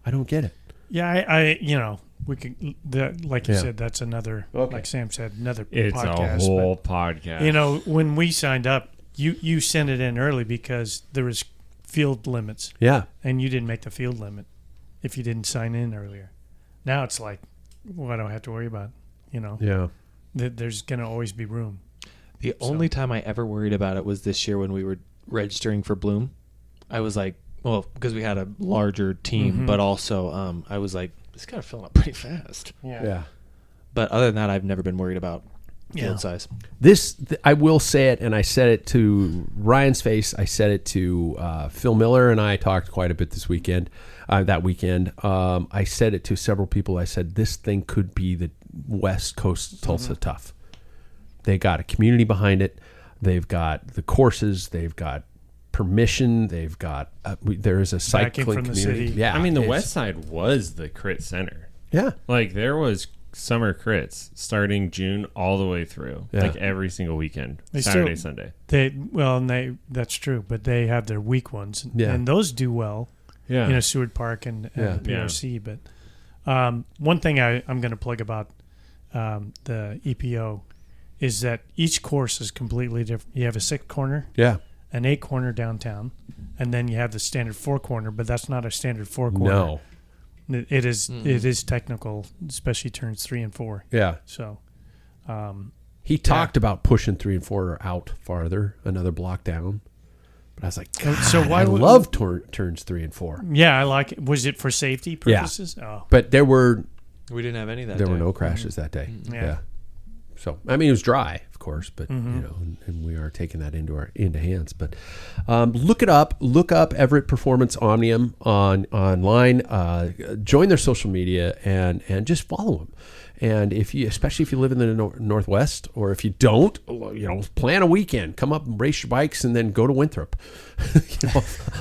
I don't get it.
Yeah, we could, like you said, that's another, like Sam said, another podcast.
It's a whole podcast.
When we signed up, you sent it in early because there was field limits.
Yeah.
And you didn't make the field limit if you didn't sign in earlier. Now it's like, well, I don't have to worry about it. Yeah. There's going to always be room.
The only time I ever worried about it was this year when we were registering for Bloom. I was like, well, because we had a larger team, but also I was like, it's kind of filling up pretty fast.
Yeah.
But other than that, I've never been worried about field size.
I will say it, and I said it to Ryan's face. I said it to Phil Miller, and I talked quite a bit this weekend. That weekend, I said it to several people. I said this thing could be the West Coast Tulsa Tough. They got a community behind it. They've got the courses. They've got permission. They've got there is a cycling
from
community.
The city.
Yeah,
I mean, the West Side was the crit center.
Yeah,
like there was summer crits starting June all the way through, like every single weekend, Saturday, Sunday.
That's true, but they have their week ones, and those do well.
Yeah,
Seward Park and PRC. But one thing I'm going to plug about the EPO is that each course is completely different. You have a 6-corner, an 8-corner downtown, and then you have the standard 4-corner. But that's not a standard 4-corner.
No,
it is. It is technical, especially turns 3 and 4.
Yeah.
So
he talked about pushing 3 and 4 out farther, another block down. But I was like, God, so why I love turns 3 and 4.
Yeah, I like it. Was it for safety purposes?
Yeah. Oh. But we
didn't have any that day.
There were no crashes that day. Yeah. So, I mean, it was dry, of course, but, and we are taking that into hands. But look it up. Look up Everett Performance Omnium online. Join their social media and just follow them. And especially if you live in the Northwest, or if you don't, plan a weekend. Come up and race your bikes, and then go to Winthrop.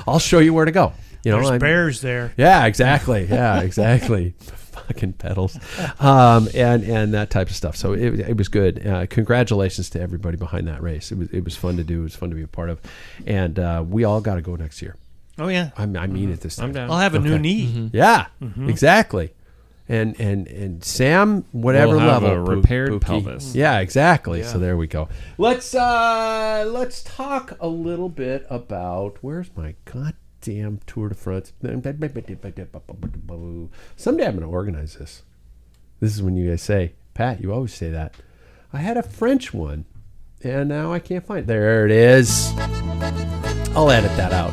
I'll show you where to go.
There's bears there.
Yeah, exactly. Yeah, exactly. Fucking pedals, and that type of stuff. So it was good. Congratulations to everybody behind that race. It was fun to do. It was fun to be a part of, and we all got to go next year.
Oh yeah,
I mean it this time.
I'm down.
I'll have a new knee.
Yeah, exactly. And Sam, whatever
we'll have
level,
a repaired pelvis.
Yeah, exactly. Yeah. So there we go. Let's talk a little bit about where's my goddamn Tour de France. Someday I'm going to organize this. This is when you guys say, Pat, you always say that. I had a French one, and now I can't find it. There it is. I'll edit that out.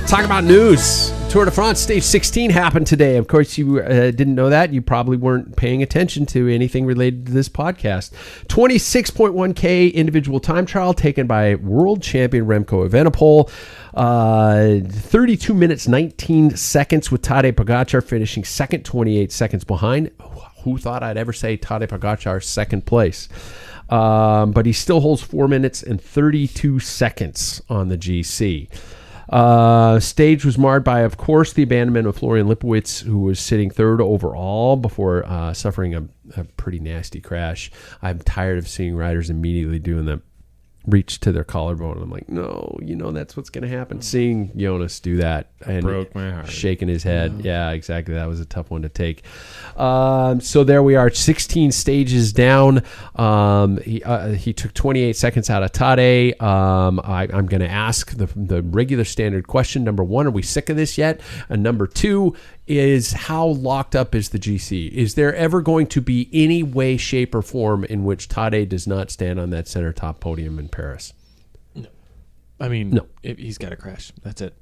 Talk about news. Tour de France Stage 16 happened today. Of course, you didn't know that. You probably weren't paying attention to anything related to this podcast. 26.1K individual time trial taken by world champion Remco Evenepoel. 32 minutes, 19 seconds with Tadej Pogacar finishing second, 28 seconds behind. Who thought I'd ever say Tadej Pogacar second place? But he still holds 4 minutes and 32 seconds on the GC. Stage was marred by, of course, the abandonment of Florian Lipowitz, who was sitting third overall before suffering a pretty nasty crash. I'm tired of seeing riders immediately doing the reach to their collarbone. I'm like, no, that's what's going to happen. Seeing Jonas do that and
broke my heart.
Shaking his head. Yeah, exactly. That was a tough one to take. So there we are, 16 stages down. He took 28 seconds out of Tadej. I'm going to ask the regular standard question. Number one, are we sick of this yet? And number two is, how locked up is the GC? Is there ever going to be any way, shape, or form in which Tadej does not stand on that center top podium in Paris?
No. I mean, no. He's got to crash. That's it.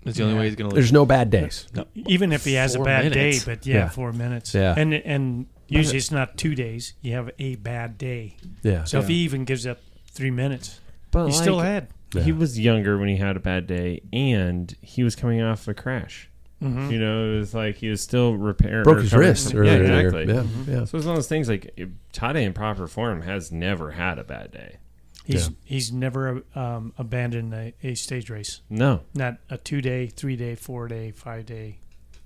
That's the only way he's going to lose.
There's no bad days.
No. Even if he has a bad day, but 4 minutes.
Yeah.
And usually it's not 2 days. You have a bad day.
Yeah.
So if he even gives up 3 minutes, he's still ahead.
Yeah. He was younger when he had a bad day, and he was coming off a crash. Mm-hmm. It was like he was still repairing.
Broke his wrist.
Yeah, exactly.
Yeah.
So it's one of those things like Tadej in proper form has never had a bad day.
He's never abandoned a stage race.
No.
Not a 2-day, 3-day, 4-day, 5-day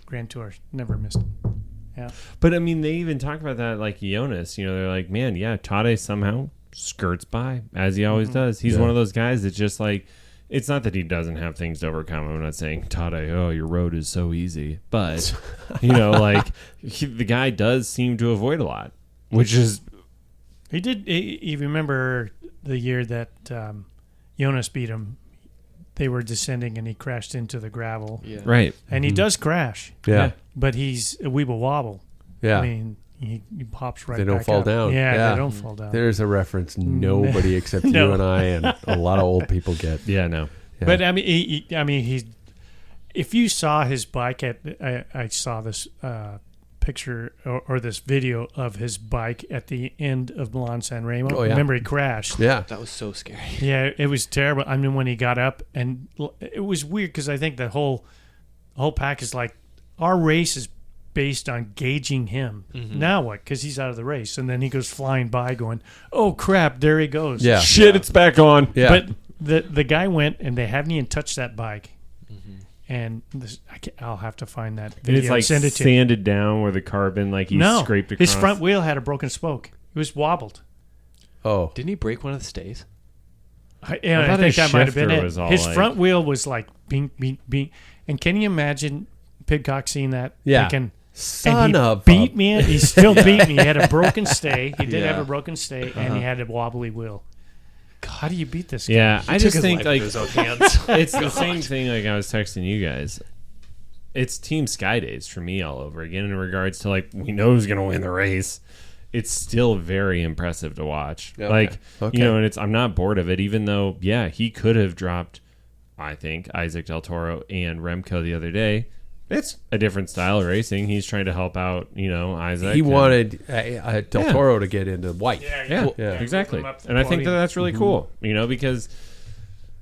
Grand Tour. Never missed it. Yeah.
But, I mean, they even talk about that like Jonas. They're like, man, Tadej somehow skirts by, as he always does. He's one of those guys that just like, it's not that he doesn't have things to overcome. I'm not saying, Tadej, your road is so easy. But, the guy does seem to avoid a lot, which is...
He did. You remember the year that Jonas beat him? They were descending and he crashed into the gravel.
Yeah. Right.
And he does crash.
Yeah.
But he's a weeble wobble.
Yeah.
I mean, he pops right.
They don't
back
fall
up.
down.
Yeah, they don't fall down.
There's a reference nobody except you and I and a lot of old people get.
Yeah, no.
Yeah.
But I mean, he's. If you saw his bike I saw this picture or this video of his bike at the end of Milan San Remo.
Oh, yeah.
Remember, he crashed.
Yeah.
That was so scary.
Yeah, it was terrible. I mean, when he got up, and it was weird because I think the whole pack is like, our race is based on gauging him.
Mm-hmm.
Now what? Because he's out of the race, and then he goes flying by, going, "Oh crap, there he goes."
Yeah.
Shit, it's back on.
Yeah.
But the guy went, and they haven't even touched that bike.
Mm-hmm.
And I'll have to find that
And
video.
it's like
send it to you.
sanded down where the carbon, like he scraped across.
His front wheel had a broken spoke. It was wobbled.
Oh.
Didn't he break one of the stays?
I
thought
think
his
that might have been
shifter
it.
was all
His
like-
front wheel was like bing, bing, bing. And can you imagine Pidcock seeing that?
Yeah.
Thinking,
Son
and he
of
beat me. He still beat me. He had a broken stay. He did
Yeah.
have a broken stay, and he had a wobbly wheel. How do you beat this guy?
Yeah, I just think like
his own hands.
it's the same thing. Like I was texting you guys. It's Team Sky Days for me all over again in regards to like we know who's gonna win the race. It's still very impressive to watch.
Okay.
Like
Okay.
you know, and I'm not bored of it. Even though he could have dropped, I think Isaac Del Toro and Remco the other day. It's a different style of racing. He's trying to help out, Isaac.
He wanted Del Toro to get into white.
Yeah, exactly. And I think that's really cool, because,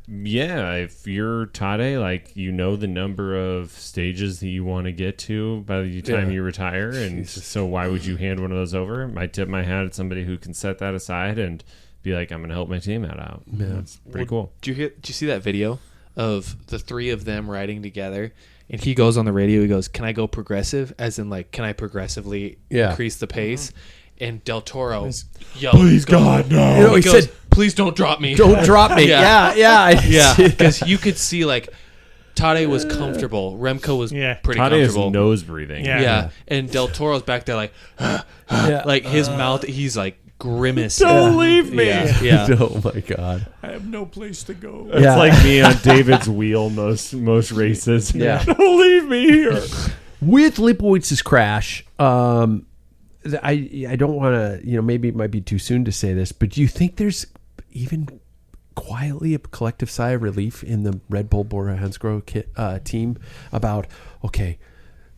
if you're Tade, like, the number of stages that you want to get to by the time you retire. And so why would you hand one of those over? I tip my hat at somebody who can set that aside and be like, I'm going to help my team out.
Yeah.
That's pretty cool.
Did you see that video of the three of them riding together? And he goes on the radio, he goes, "Can I go progressive?" As in, like, can I progressively increase the pace? And Del Toro yelled,
Please, God, no.
He
said,
"Please don't drop me.
Don't drop me."
Yeah.
Yeah.
Because you could see, like, Tade was comfortable. Remco was pretty
Tade is
comfortable.
nose breathing.
Yeah.
And Del Toro's back there, like,
Yeah.
like his mouth, he's like grimace.
Don't leave me.
Yeah.
Oh my God.
I have no place to go.
It's like me on David's wheel most races.
Yeah.
Don't leave me here.
With Lipowitz's crash, I don't want to, maybe it might be too soon to say this, but do you think there's even quietly a collective sigh of relief in the Red Bull Bora Hansgrohe team about, okay,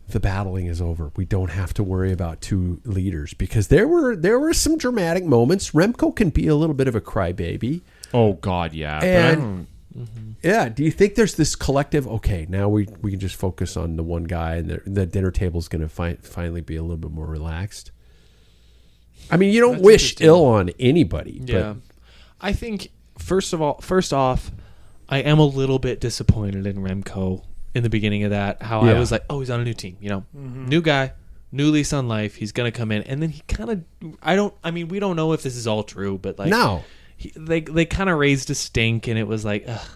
the battling is over. We don't have to worry about two leaders, because there were some dramatic moments. Remco can be a little bit of a crybaby.
Oh God, yeah.
And do you think there's this collective? Okay, now we can just focus on the one guy, and the dinner table is going to finally be a little bit more relaxed. I mean, you don't
That's
wish
interesting.
ill on anybody.
Yeah. I think first off, I am a little bit disappointed in Remco in the beginning of that. How I was like, oh, he's on a new team, new guy, new lease on life. He's gonna come in, and then he kind of. We don't know if this is all true, but like,
No.
they kind of raised a stink, and it was like, ugh,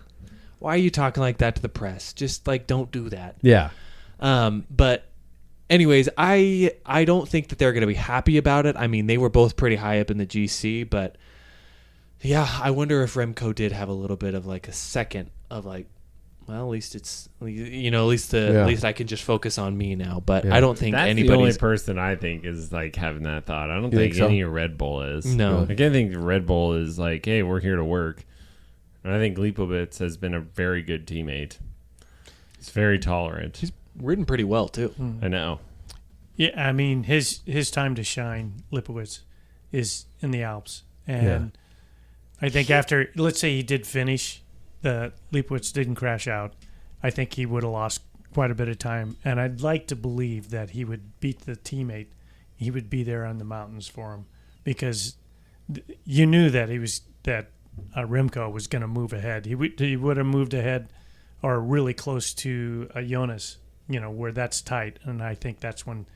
why are you talking like that to the press? Just like, don't do that.
Yeah.
But anyways, I don't think that they're going to be happy about it. I mean, they were both pretty high up in the GC, but yeah, I wonder if Remco did have a little bit of like a second of like, well, at least it's, at least I can just focus on me now. But I don't think
That's
anybody's
the only person I think is like having that thought. I don't think
so?
any of Red Bull is.
No.
Like, I think Red Bull is like, hey, we're here to work. And I think Lipovic has been a very good teammate. He's very tolerant.
He's ridden pretty well too.
I know.
Yeah, I mean, his time to shine, Lipowitz, is in the Alps. And I think after, let's say he did finish, the Lipowitz didn't crash out, I think he would have lost quite a bit of time. And I'd like to believe that he would beat the teammate. He would be there on the mountains for him, because you knew that Remco was going to move ahead. He would have moved ahead or really close to Jonas, where that's tight. And I think that's when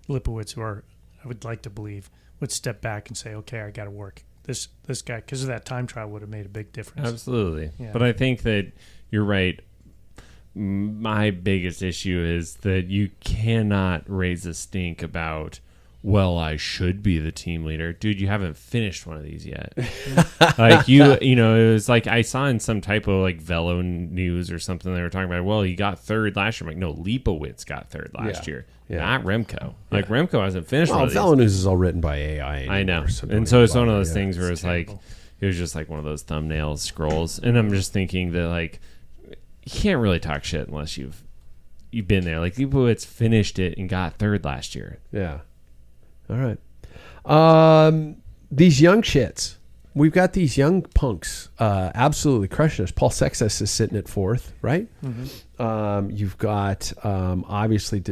Lipowitz, or I would like to believe, would step back and say, okay, I got to work. This guy, because of that time trial, would have made a big difference.
Absolutely.
Yeah.
But I think that you're right. My biggest issue is that you cannot raise a stink about well, I should be the team leader. Dude, you haven't finished one of these yet. Like you know, it was like I saw in some type of like Velo news or something they were talking about, well, he got third last year. I'm like, no, Leibowitz got third last year. Not Remco. Like Remco hasn't finished one of these.
Velo news is all written by AI anymore,
I know.
So
and so it's one of those things where it's like, it was just like one of those thumbnail scrolls. And I'm just thinking that like, you can't really talk shit unless you've been there. Like Leibowitz finished it and got third last year.
Yeah. All right. These young shits. We've got these young punks absolutely crushing us. Paul Sextus is sitting at fourth, right? Mm-hmm. You've got obviously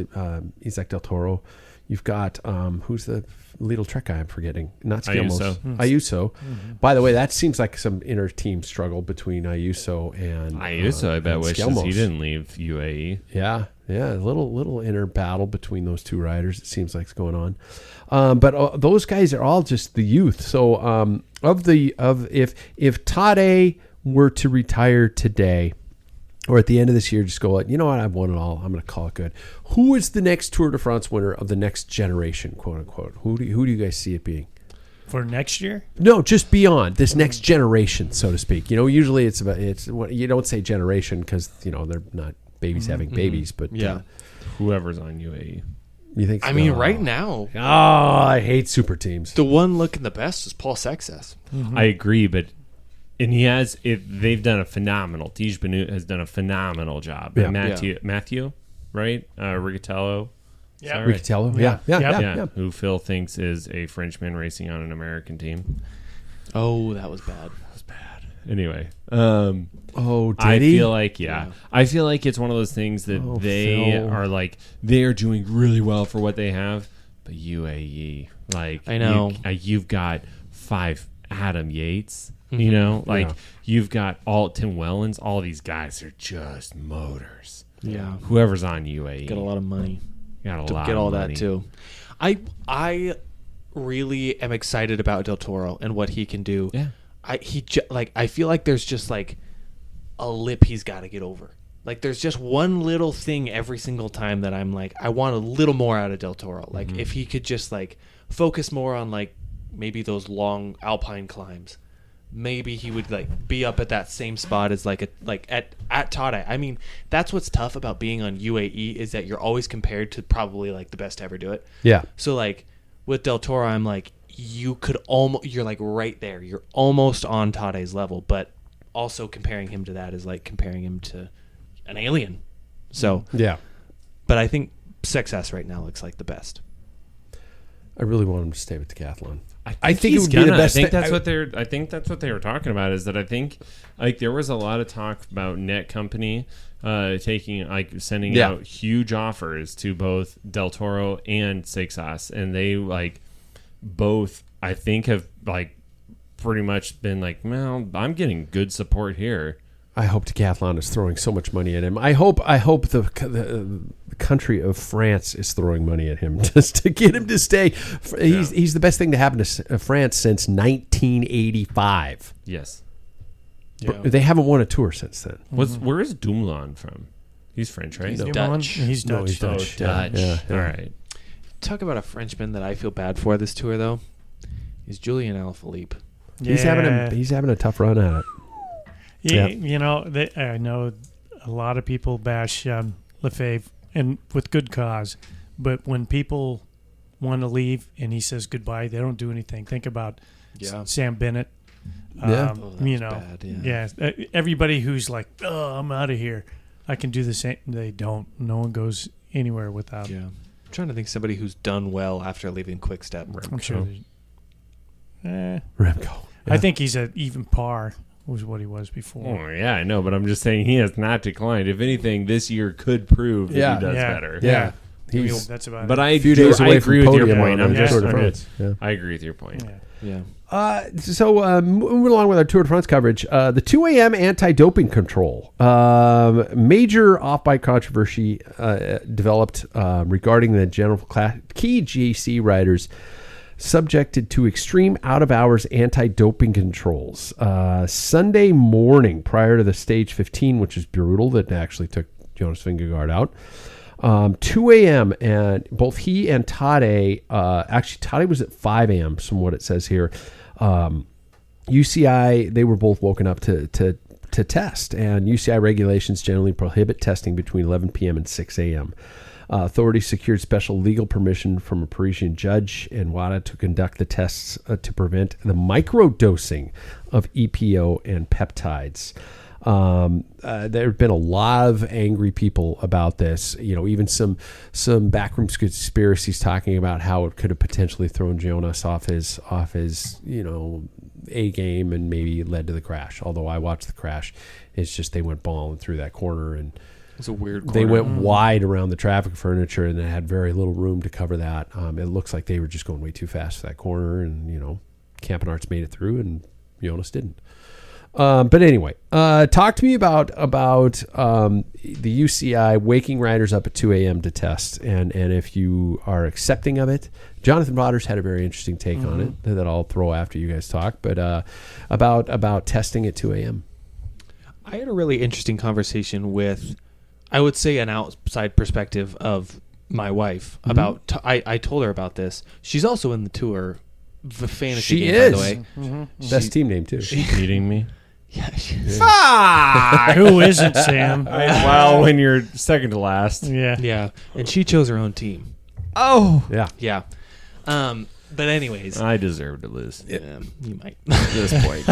Isaac Del Toro. You've got who's the little Trek guy I'm forgetting? Not Skilmos. Ayuso. Mm-hmm. By the way, that seems like some inner team struggle between Ayuso and
Ayuso. I bet wishes
Skilmos.
he didn't leave UAE.
Yeah, a little inner battle between those two riders. It seems like it's going on, but those guys are all just the youth. So if Tade were to retire today, or at the end of this year, just go like, you know what, I've won it all. I'm going to call it good. Who is the next Tour de France winner of the next generation, quote unquote? Who do you guys see it being?
For next year?
No, just beyond this next generation, so to speak. You know, usually it's you don't say generation because they're not babies having babies, but
whoever's on UAE.
You think?
I mean, right now,
I hate super teams.
the one looking the best is Paul Sextus.
Mm-hmm.
I agree, but they've done a phenomenal. Tiege Benoit has done a phenomenal job.
Yeah.
Matthew, right? Rigatello.
Yeah.
Right?
Ricatello, yeah.
Who Phil thinks is a Frenchman racing on an American team.
Oh, that was bad.
Anyway,
did
I
he?
feel like I feel like it's one of those things that they
Phil.
are like they are doing really well for what they have, but UAE, like
I know
you've got 5 Adam Yates, you've got all Tim Wellens, all these guys are just motors.
Yeah,
Whoever's on UAE
got a lot of money.
Got a
to
lot
get
of
all
money.
that too. I really am excited about Del Toro and what he can do.
Yeah.
I feel like there's just like a lip he's got to get over. Like there's just one little thing every single time that I'm like, I want a little more out of Del Toro. Like if he could just like focus more on like maybe those long alpine climbs, maybe he would like be up at that same spot as at Tade. I mean, that's what's tough about being on UAE is that you're always compared to probably like the best to ever do it.
Yeah.
So like with Del Toro, I'm like, you're like right there. You're almost on Tade's level, but also comparing him to that is like comparing him to an alien. So
yeah.
But I think Success right now looks like the best.
I really want him to stay with decathlon.
I think
it would be the best.
I think that's what they were talking about. Is that I think like there was a lot of talk about Net Company sending out huge offers to both Del Toro and Success, and they like both I think have like pretty much been like, well, I'm getting good support here.
I hope Decathlon is throwing so much money at him. I hope the country of France is throwing money at him just to get him to stay. He's the best thing to happen to France since 1985.
Yes.
Yeah.
They haven't won a tour since then.
Where is Dumoulin from? He's French, right?
He's
No.
Dutch.
He's Dutch.
No, he's Dutch.
Dutch.
Yeah.
All right.
Talk about a Frenchman that I feel bad for this tour though. Is Julian Alaphilippe.
Yeah.
He's having a tough run at it.
Yeah. You know, I know a lot of people bash Lefebvre, and with good cause. But when people want to leave and he says goodbye, they don't do anything. Think about Sam Bennett.
Yeah.
Bad,
Everybody who's like, oh, I'm out of here. I can do the same. They don't. No one goes anywhere without.
Yeah. I'm trying to think somebody who's done well after leaving Quick Step.
I'm sure.
Remco. Yeah.
I think he's at even par was what he was before.
Oh, yeah, I know, but I'm just saying he has not declined. If anything, this year could prove that he does better.
Yeah.
That's about
But
it.
I
agree with your
point.
Yeah.
I agree with your point.
Yeah.
So moving along with our Tour de France coverage, the 2 a.m. anti-doping control. Major off-bike controversy developed regarding the general key GC riders subjected to extreme out-of-hours anti-doping controls. Sunday morning, prior to the stage 15, which is brutal, that actually took Jonas Vingegaard out. 2 a.m. and both he and Tade, actually Tade was at 5 a.m. from what it says here. UCI, they were both woken up to test, and UCI regulations generally prohibit testing between 11 p.m. and 6 a.m. Authorities secured special legal permission from a Parisian judge in WADA to conduct the tests to prevent the microdosing of EPO and peptides. There have been a lot of angry people about this. Even some backroom conspiracies talking about how it could have potentially thrown Jonas off his A game and maybe led to the crash. Although I watched the crash, it's just they went balling through that corner and
it's a weird corner.
They went wide around the traffic furniture and they had very little room to cover that. It looks like they were just going way too fast for that corner, and Campenarts made it through and Jonas didn't. But anyway, talk to me about the UCI waking riders up at 2 a.m. to test, and if you are accepting of it. Jonathan Rodgers had a very interesting take on it that I'll throw after you guys talk, but about testing at 2 a.m.
I had a really interesting conversation with, I would say, an outside perspective of my wife about. I told her about this. She's also in the tour, the fantasy game, by the way.
Best team name too.
She's beating me.
Yeah, she is.
Who isn't, Sam?
Well, when you're second to last.
Yeah, and she chose her own team.
Oh,
Yeah. But anyways,
I deserve to lose.
Yeah, you might
At this point.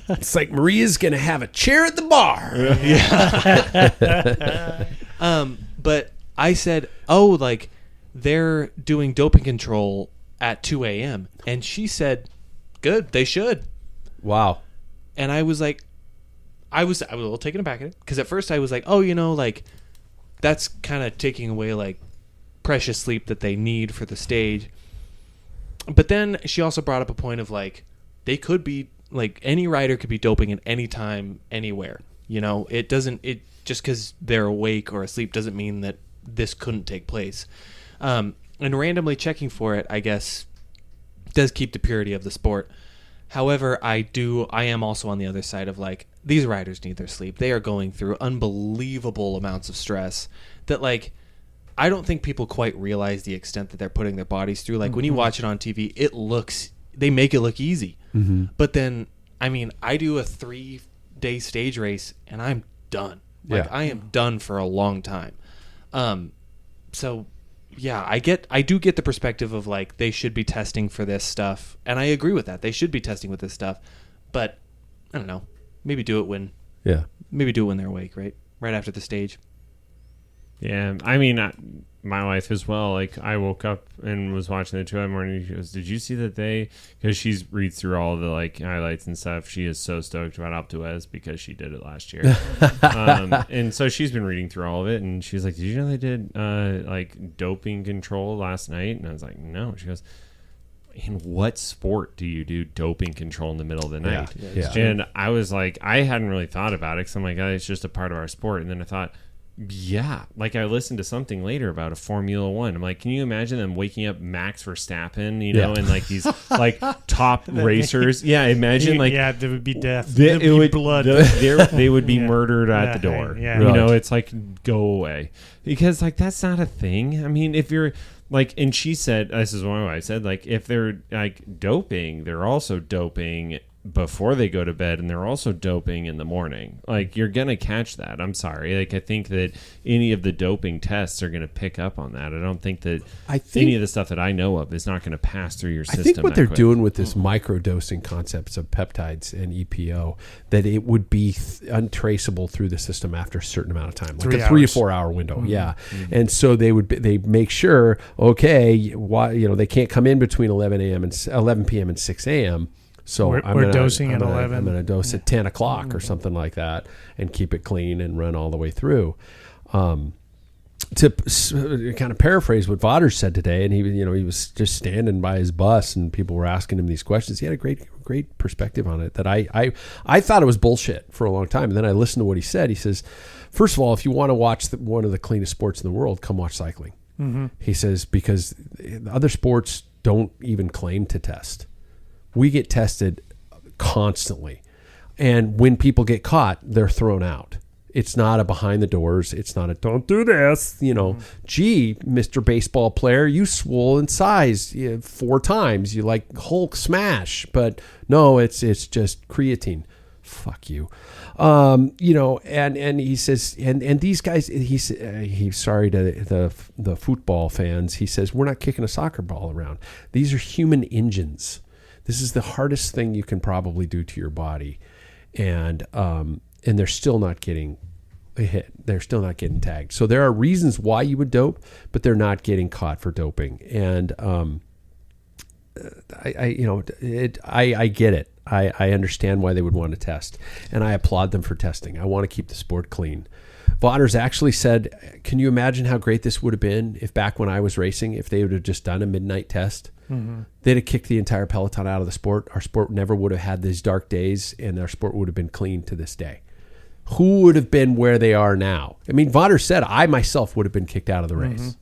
It's like Maria's gonna have a chair at the bar.
But I said, like they're doing doping control at 2 a.m. and she said, good, they should.
Wow.
And I was like, I was a little taken aback at it, because at first I was like, like that's kind of taking away like precious sleep that they need for the stage. But then she also brought up a point of like, they could be like, any rider could be doping at any time, anywhere. It just because they're awake or asleep doesn't mean that this couldn't take place. And randomly checking for it, I guess, does keep the purity of the sport. However, I am also on the other side of like, these riders need their sleep. They are going through unbelievable amounts of stress that like, I don't think people quite realize the extent that they're putting their bodies through. Like when you watch it on TV, they make it look easy. But then, I do a 3-day stage race and I'm done. Like I am done for a long time. So yeah, I do get the perspective of like, they should be testing for this stuff. And I agree with that. They should be testing with this stuff, but I don't know, maybe do it when they're awake, right? Right after the stage.
Yeah, my wife as well. Like, I woke up and was watching the 2 a.m. morning. She goes, "Did you see that because she reads through all the like highlights and stuff. She is so stoked about Alpe because she did it last year, and so she's been reading through all of it. And she's like, "Did you know they did like doping control last night?" And I was like, "No." She goes, "In what sport do you do doping control in the middle of the night?"
Yeah.
And I was like, I hadn't really thought about it because I'm like, it's just a part of our sport. And then I thought, yeah, like I listened to something later about a Formula One. I'm like, can you imagine them waking up Max Verstappen, and like these like top racers? Yeah, imagine like
there would be death. There would be blood.
They would be murdered at the door.
Yeah.
It's like, go away, because like that's not a thing. If you're like, and she said, this is what I said, like if they're like doping, they're also doping before they go to bed, and they're also doping in the morning. Like, you're gonna catch that. I'm sorry. Like, I think that any of the doping tests are gonna pick up on that. I don't think that any of the stuff that I know of is not gonna pass through your system.
I think what they're doing with this microdosing concepts of peptides and EPO, that it would be untraceable through the system after a certain amount of time, like a 3 to 4 hour window. And so they make sure, they can't come in between 11 p.m. and 6 a.m. So
we're dosing at 11.
I'm going to dose at 10 o'clock or something like that, and keep it clean and run all the way through. To kind of paraphrase what Vodder said today, and he was just standing by his bus, and people were asking him these questions. He had a great perspective on it that I thought it was bullshit for a long time. And then I listened to what he said. He says, first of all, if you want to watch one of the cleanest sports in the world, come watch cycling. He says, because other sports don't even claim to test. We get tested constantly. And when people get caught, they're thrown out. It's not a behind the doors. It's not a don't do this. Gee, Mr. Baseball player, you swole in size 4 times. You like Hulk smash. But no, it's just creatine. Fuck you. And he says, and these guys, he's sorry to the football fans. He says, we're not kicking a soccer ball around. These are human engines. This is the hardest thing you can probably do to your body. And they're still not getting hit. They're still not getting tagged. So there are reasons why you would dope, but they're not getting caught for doping. And I get it. I understand why they would want to test, and I applaud them for testing. I want to keep the sport clean. Vaughters actually said, can you imagine how great this would have been if back when I was racing, if they would have just done a midnight test? Mm-hmm. They'd have kicked the entire peloton out of the sport. Our sport never would have had these dark days, and our sport would have been clean to this day. Who would have been where they are now? I mean, Vaughters said, I myself would have been kicked out of the race. Mm-hmm.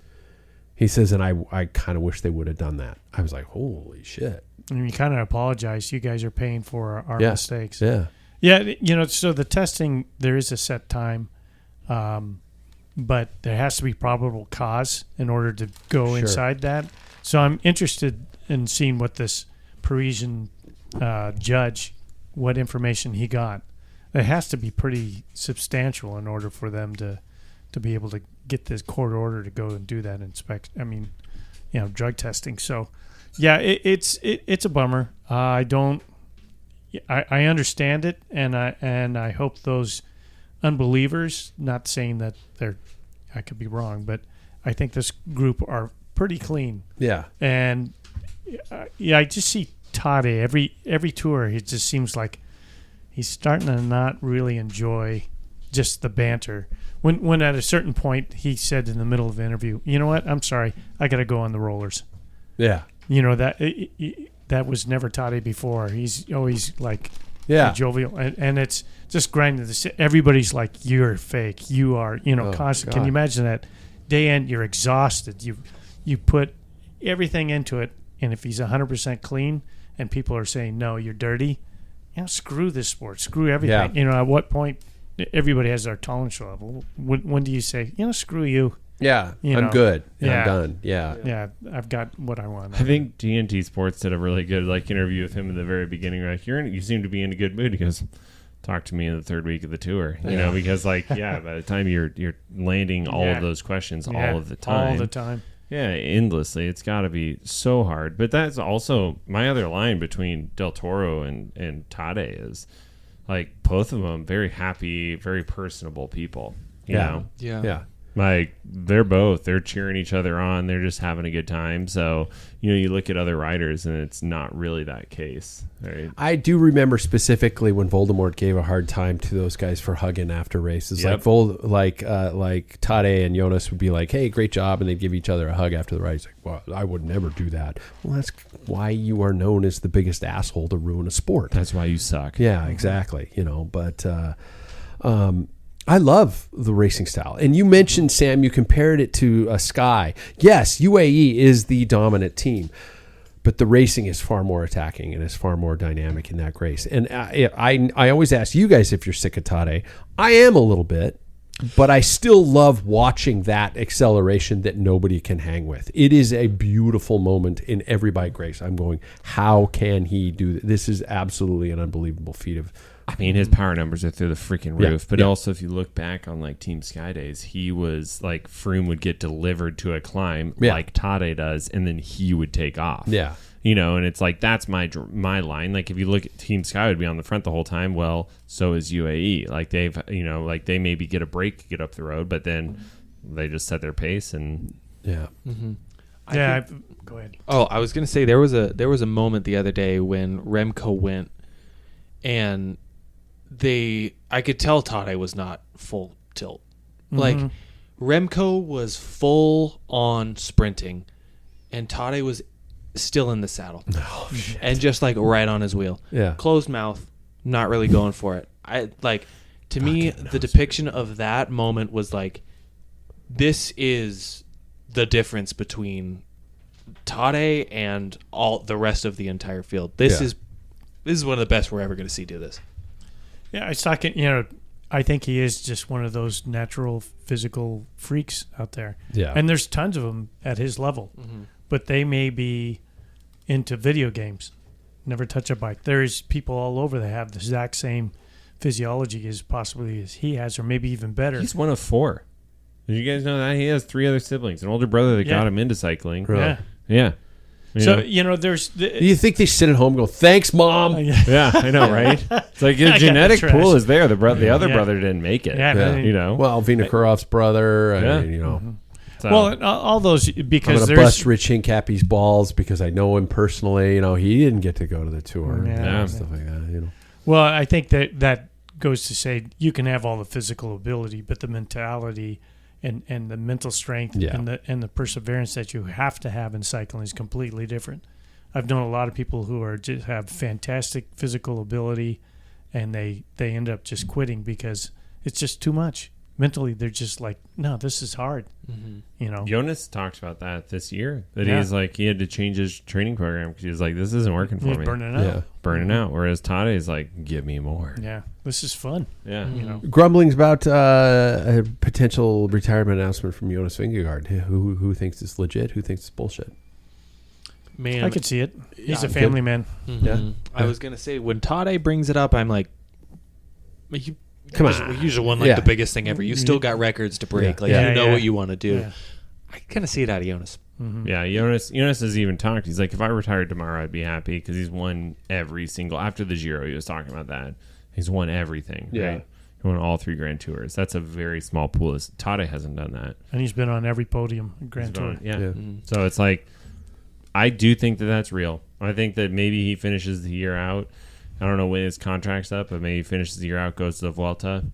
He says, and I kind of wish they would have done that. I was like, holy shit.
And you kind of apologize. You guys are paying for our mistakes.
Yeah.
Yeah. So the testing, there is a set time, but there has to be probable cause in order to go inside that. So I'm interested in seeing what this Parisian judge, what information he got. It has to be pretty substantial in order for them to be able to get this court order to go and do that drug testing. So, yeah, it's a bummer. I understand it, and I hope those unbelievers, not saying that I could be wrong, but I think this group are pretty clean.
Yeah.
And I just see Tade every tour. It just seems like he's starting to not really enjoy just the banter. When at a certain point he said in the middle of the interview, you know what? I'm sorry, I got to go on the rollers.
Yeah.
That was never Tade before. He's always like jovial, and it's just grinding. Everybody's like, you're fake. You are, constant. Can you imagine that? Day end, you're exhausted. You put everything into it, and if he's 100% clean, and people are saying no, you're dirty. Screw this sport. Screw everything.
Yeah.
At what point everybody has their tolerance level? When do you say, screw you?
Yeah, I'm good. I'm done. Yeah.
Yeah, I've got what I want.
I think TNT Sports did a really good interview with him in the very beginning. Like, you seem to be in a good mood. He goes, talk to me in the third week of the tour. Because by the time you're landing all of those questions all of the time.
All the time.
Yeah, endlessly. It's got to be so hard. But that's also my other line between Del Toro and Tade is, both of them very happy, very personable people. You know?
Yeah.
They're cheering each other on. They're just having a good time. So, you look at other riders and it's not really that case. Right?
I do remember specifically when Voldemort gave a hard time to those guys for hugging after races.
Yep.
Like Tade and Jonas would be like, hey, great job. And they'd give each other a hug after the race. Like, well, I would never do that. Well, that's why you are known as the biggest asshole to ruin a sport.
That's why you suck.
Yeah, exactly. But, I love the racing style. And you mentioned, Sam, you compared it to Sky. Yes, UAE is the dominant team, but the racing is far more attacking and is far more dynamic in that race. And I always ask you guys if you're sick of Tade. I am a little bit, but I still love watching that acceleration that nobody can hang with. It is a beautiful moment in every bike race. I'm going, how can he do this? This is absolutely an unbelievable feat of...
his power numbers are through the freaking roof. But also, if you look back on Team Sky Days, he was Froome would get delivered to a climb like Tade does, and then he would take off.
Yeah.
And it's that's my line. If you look at Team Sky would be on the front the whole time. Well, so is UAE. They maybe get a break, get up the road, but then they just set their pace and
yeah.
Mm-hmm. Go ahead.
Oh, I was gonna say there was a moment the other day when Remco went, and I could tell Tade was not full tilt. Mm-hmm. Remco was full on sprinting, and Tade was still in the saddle.
Oh, shit.
And just right on his wheel.
Yeah.
Closed mouth, not really going for it. To me, the depiction of that moment was this is the difference between Tade and all the rest of the entire field. This is one of the best we're ever going to see do this.
Yeah, I was talking, I think he is just one of those natural physical freaks out there.
Yeah.
And there's tons of them at his level, but they may be into video games, never touch a bike. There's people all over that have the exact same physiology as possibly as he has, or maybe even better.
He's one of 4. Did you guys know that? He has 3 other siblings. An older brother that got him into cycling.
Really?
Yeah.
So, there's...
You think they sit at home and go, thanks, Mom?
Yeah, I know, right? It's like the genetic pool is there. The other brother didn't make it.
Yeah.
Well, Vinokurov's brother, I mean,
So,
well, all those, because
I'm going to bust Rich Hincapie's balls because I know him personally. He didn't get to go to the tour and stuff like that.
Well, I think that goes to say you can have all the physical ability, but the mentality and the mental strength and the perseverance that you have to have in cycling is completely different. I've known a lot of people who are just have fantastic physical ability, and they end up just quitting because it's just too much. Mentally, they're just like, no, this is hard.
Jonas talked about that this year. That he's like, he had to change his training program because he was like, this isn't working for me. Burning out. Whereas Tade is like, give me more.
Yeah, this is fun.
Yeah.
Grumblings about a potential retirement announcement from Jonas Vingegaard. Who thinks it's legit? Who thinks it's bullshit?
Man,
I could see it. He's a family man.
Yeah.
I was gonna say when Tade brings it up, I'm like,
come on,
you just won the biggest thing ever. You still got records to break. You know what you want to do.
Yeah.
I kind of see it out of Jonas.
Yeah, Jonas has even talked. He's like, if I retired tomorrow, I'd be happy because he's won every single. After the Giro, he was talking about that. He's won everything.
Yeah.
Right? He won all 3 Grand Tours. That's a very small pool. Tade hasn't done that.
And he's been on every podium in Grand Tour.
So it's like, I do think that that's real. I think that maybe he finishes the year out. I don't know when his contract's up, but maybe he finishes the year out, goes to the Vuelta,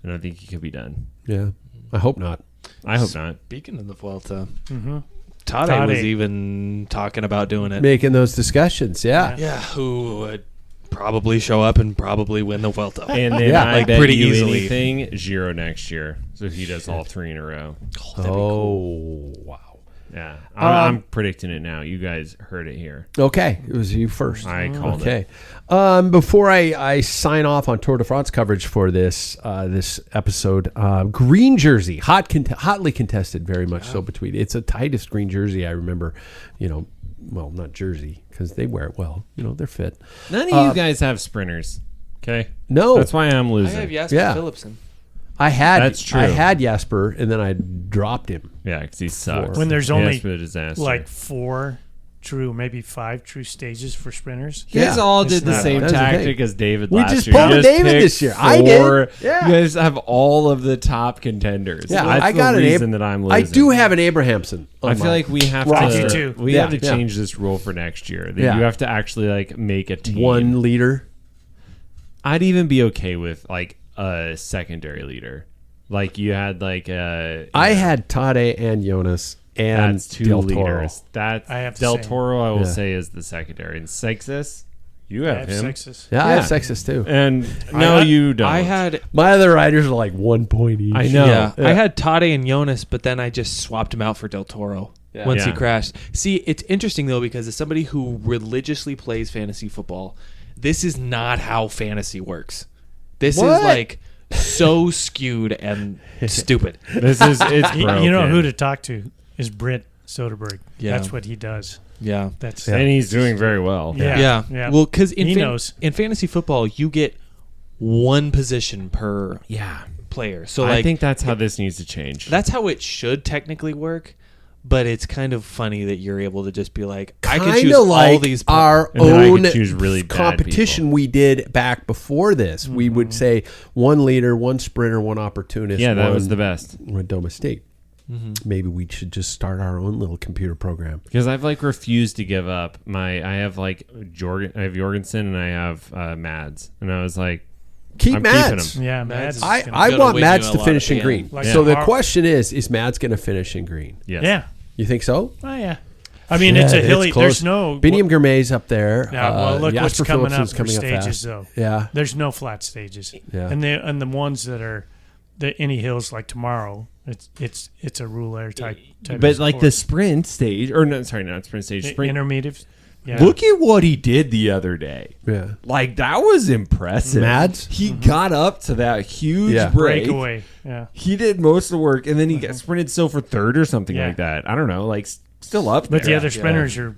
and I think he could be done.
Yeah. I hope not.
I hope not.
Speaking of the Vuelta, Tade was even talking about doing it.
Making those discussions,
Yeah, who would probably show up and probably win the Vuelta.
And then I bet
pretty
you
easily.
anything, Giro next year. So he does all 3 in a row.
Oh, wow.
Yeah. I'm predicting it now. You guys heard it here.
Okay. It was you first.
I called
it. Before I sign off on Tour de France coverage for this episode, green jersey, hotly contested, very much so between. It's the tightest green jersey I remember, well, not jersey because they wear it well. They're fit.
None of you guys have sprinters. Okay?
No.
That's why I'm losing.
I have Jasper Philipsen.
That's true. I had Jasper, and then I dropped him.
Yeah, because he sucks.
When there's only
disaster.
like 4 true, maybe 5 true stages for sprinters.
You guys all did the same tactic as David last year.
We just pulled David this year. I did. Yeah.
You guys have all of the top contenders.
Yeah,
That's
I got
the reason that I'm losing.
I do have an Abrahamson.
I feel like we have to change this rule for next year. That you have to actually make a team.
1 leader.
I'd even be okay with a secondary leader. You had I
had Tade and Jonas and
that's 2
Del
leaders.
Toro.
That's
I have
Del Toro. I will say is the secondary. And Sextus, you have him.
Sextus.
Yeah, I have Sextus too.
And you don't.
I had
my other riders are 1 point each.
I know.
Yeah. I had Tade and Jonas, but then I just swapped him out for Del Toro once he crashed. See, it's interesting though because as somebody who religiously plays fantasy football, this is not how fantasy works. This is so skewed and stupid.
It's broken.
You know who to talk to is Brent Soderberg.
Yeah.
That's what he does.
Yeah.
And he's doing very well.
Yeah.
Well, because
he knows.
In fantasy football, you get 1 position per player. So
I think that's how this needs to change.
That's how it should technically work. But it's kind of funny that you're able to just be like, I can choose all these.
Our
and then
own
I could choose really
competition we did back before this. We would say 1 leader, 1 sprinter, 1 opportunist.
Yeah, that was the best.
Domestique. Maybe we should just start our own little computer program.
Because I've refused to give up I have Jorgensen and I have Mads. And I was like,
keep
I'm
Mads.
keeping him.
Yeah, Mads.
I want Mads to finish in green. So the question is Mads going to finish in green?
Yes.
Yeah.
You think so?
Oh, yeah. I mean, it's a hilly. There's no.
Biniam Gourmet's up there.
Yeah, well, look what's coming up for stages,
fast.
though.
Yeah.
There's no flat stages.
Yeah.
And the ones that are any hills like tomorrow, it's a roulette type.
But the sprint stage, or no, sorry, not sprint stage. Sprint
intermediate. Yeah.
Look at what he did the other day.
Yeah.
Like, that was impressive.
Mads?
He got up to that huge break.
Breakaway. Yeah.
He did most of the work, and then he got sprinted still for third or something like that. I don't know. Like, still up there.
But the other sprinters are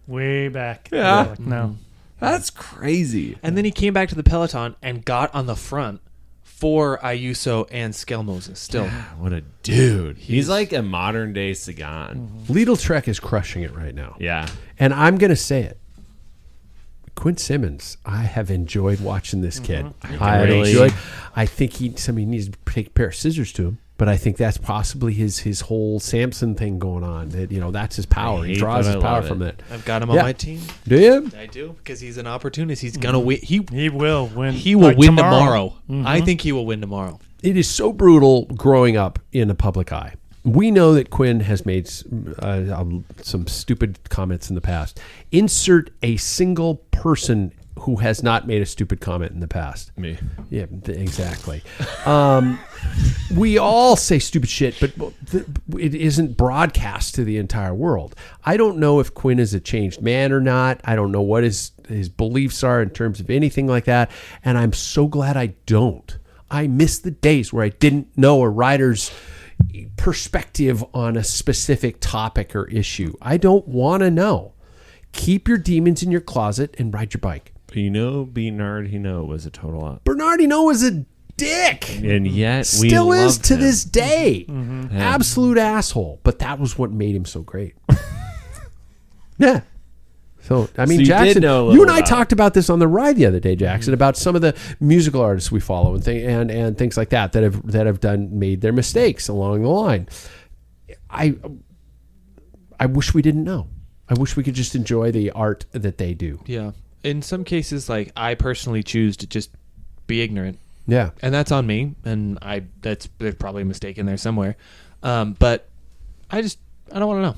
way back.
Yeah.
Like, no.
That's crazy.
And then he came back to the peloton and got on the front for Ayuso and Skelmoses still.
What a dude. He's like a modern day Sagan.
Lidl Trek is crushing it right now.
Yeah.
And I'm going to say it. Quinn Simmons, I have enjoyed watching this kid. I think somebody needs to take a pair of scissors to him, but I think that's possibly his whole Samson thing going on. That that's his power. He draws his power from it.
I've got him on my team.
Do you?
I do, because he's an opportunist. He's gonna win. He
will win.
He will win tomorrow.
Mm-hmm.
I think he will win tomorrow.
It is so brutal growing up in the public eye. We know that Quinn has made some stupid comments in the past. Insert a single person who has not made a stupid comment in the past.
Me.
Yeah, exactly. We all say stupid shit, but it isn't broadcast to the entire world. I don't know if Quinn is a changed man or not. I don't know what his beliefs are in terms of anything like that, and I'm so glad I don't. I miss the days where I didn't know a rider's perspective on a specific topic or issue. I don't want to know. Keep your demons in your closet and ride your bike.
Bernard Hinault was a total up.
Bernard Hinault was a dick.
And yet we
still is
loved
to
him.
this day.
Mm-hmm.
Yeah.
Absolute asshole. But that was what made him so great. Yeah. So, I mean,
So you
Jackson,
did know a
you
little
and I
about
talked about this on the ride the other day, Jackson, about some of the musical artists we follow and things like that have made their mistakes along the line. I wish we didn't know. I wish we could just enjoy the art that they do.
Yeah. In some cases, like, I personally choose to just be ignorant.
Yeah.
And that's on me, and there's probably a mistake in there somewhere. But I don't want to know.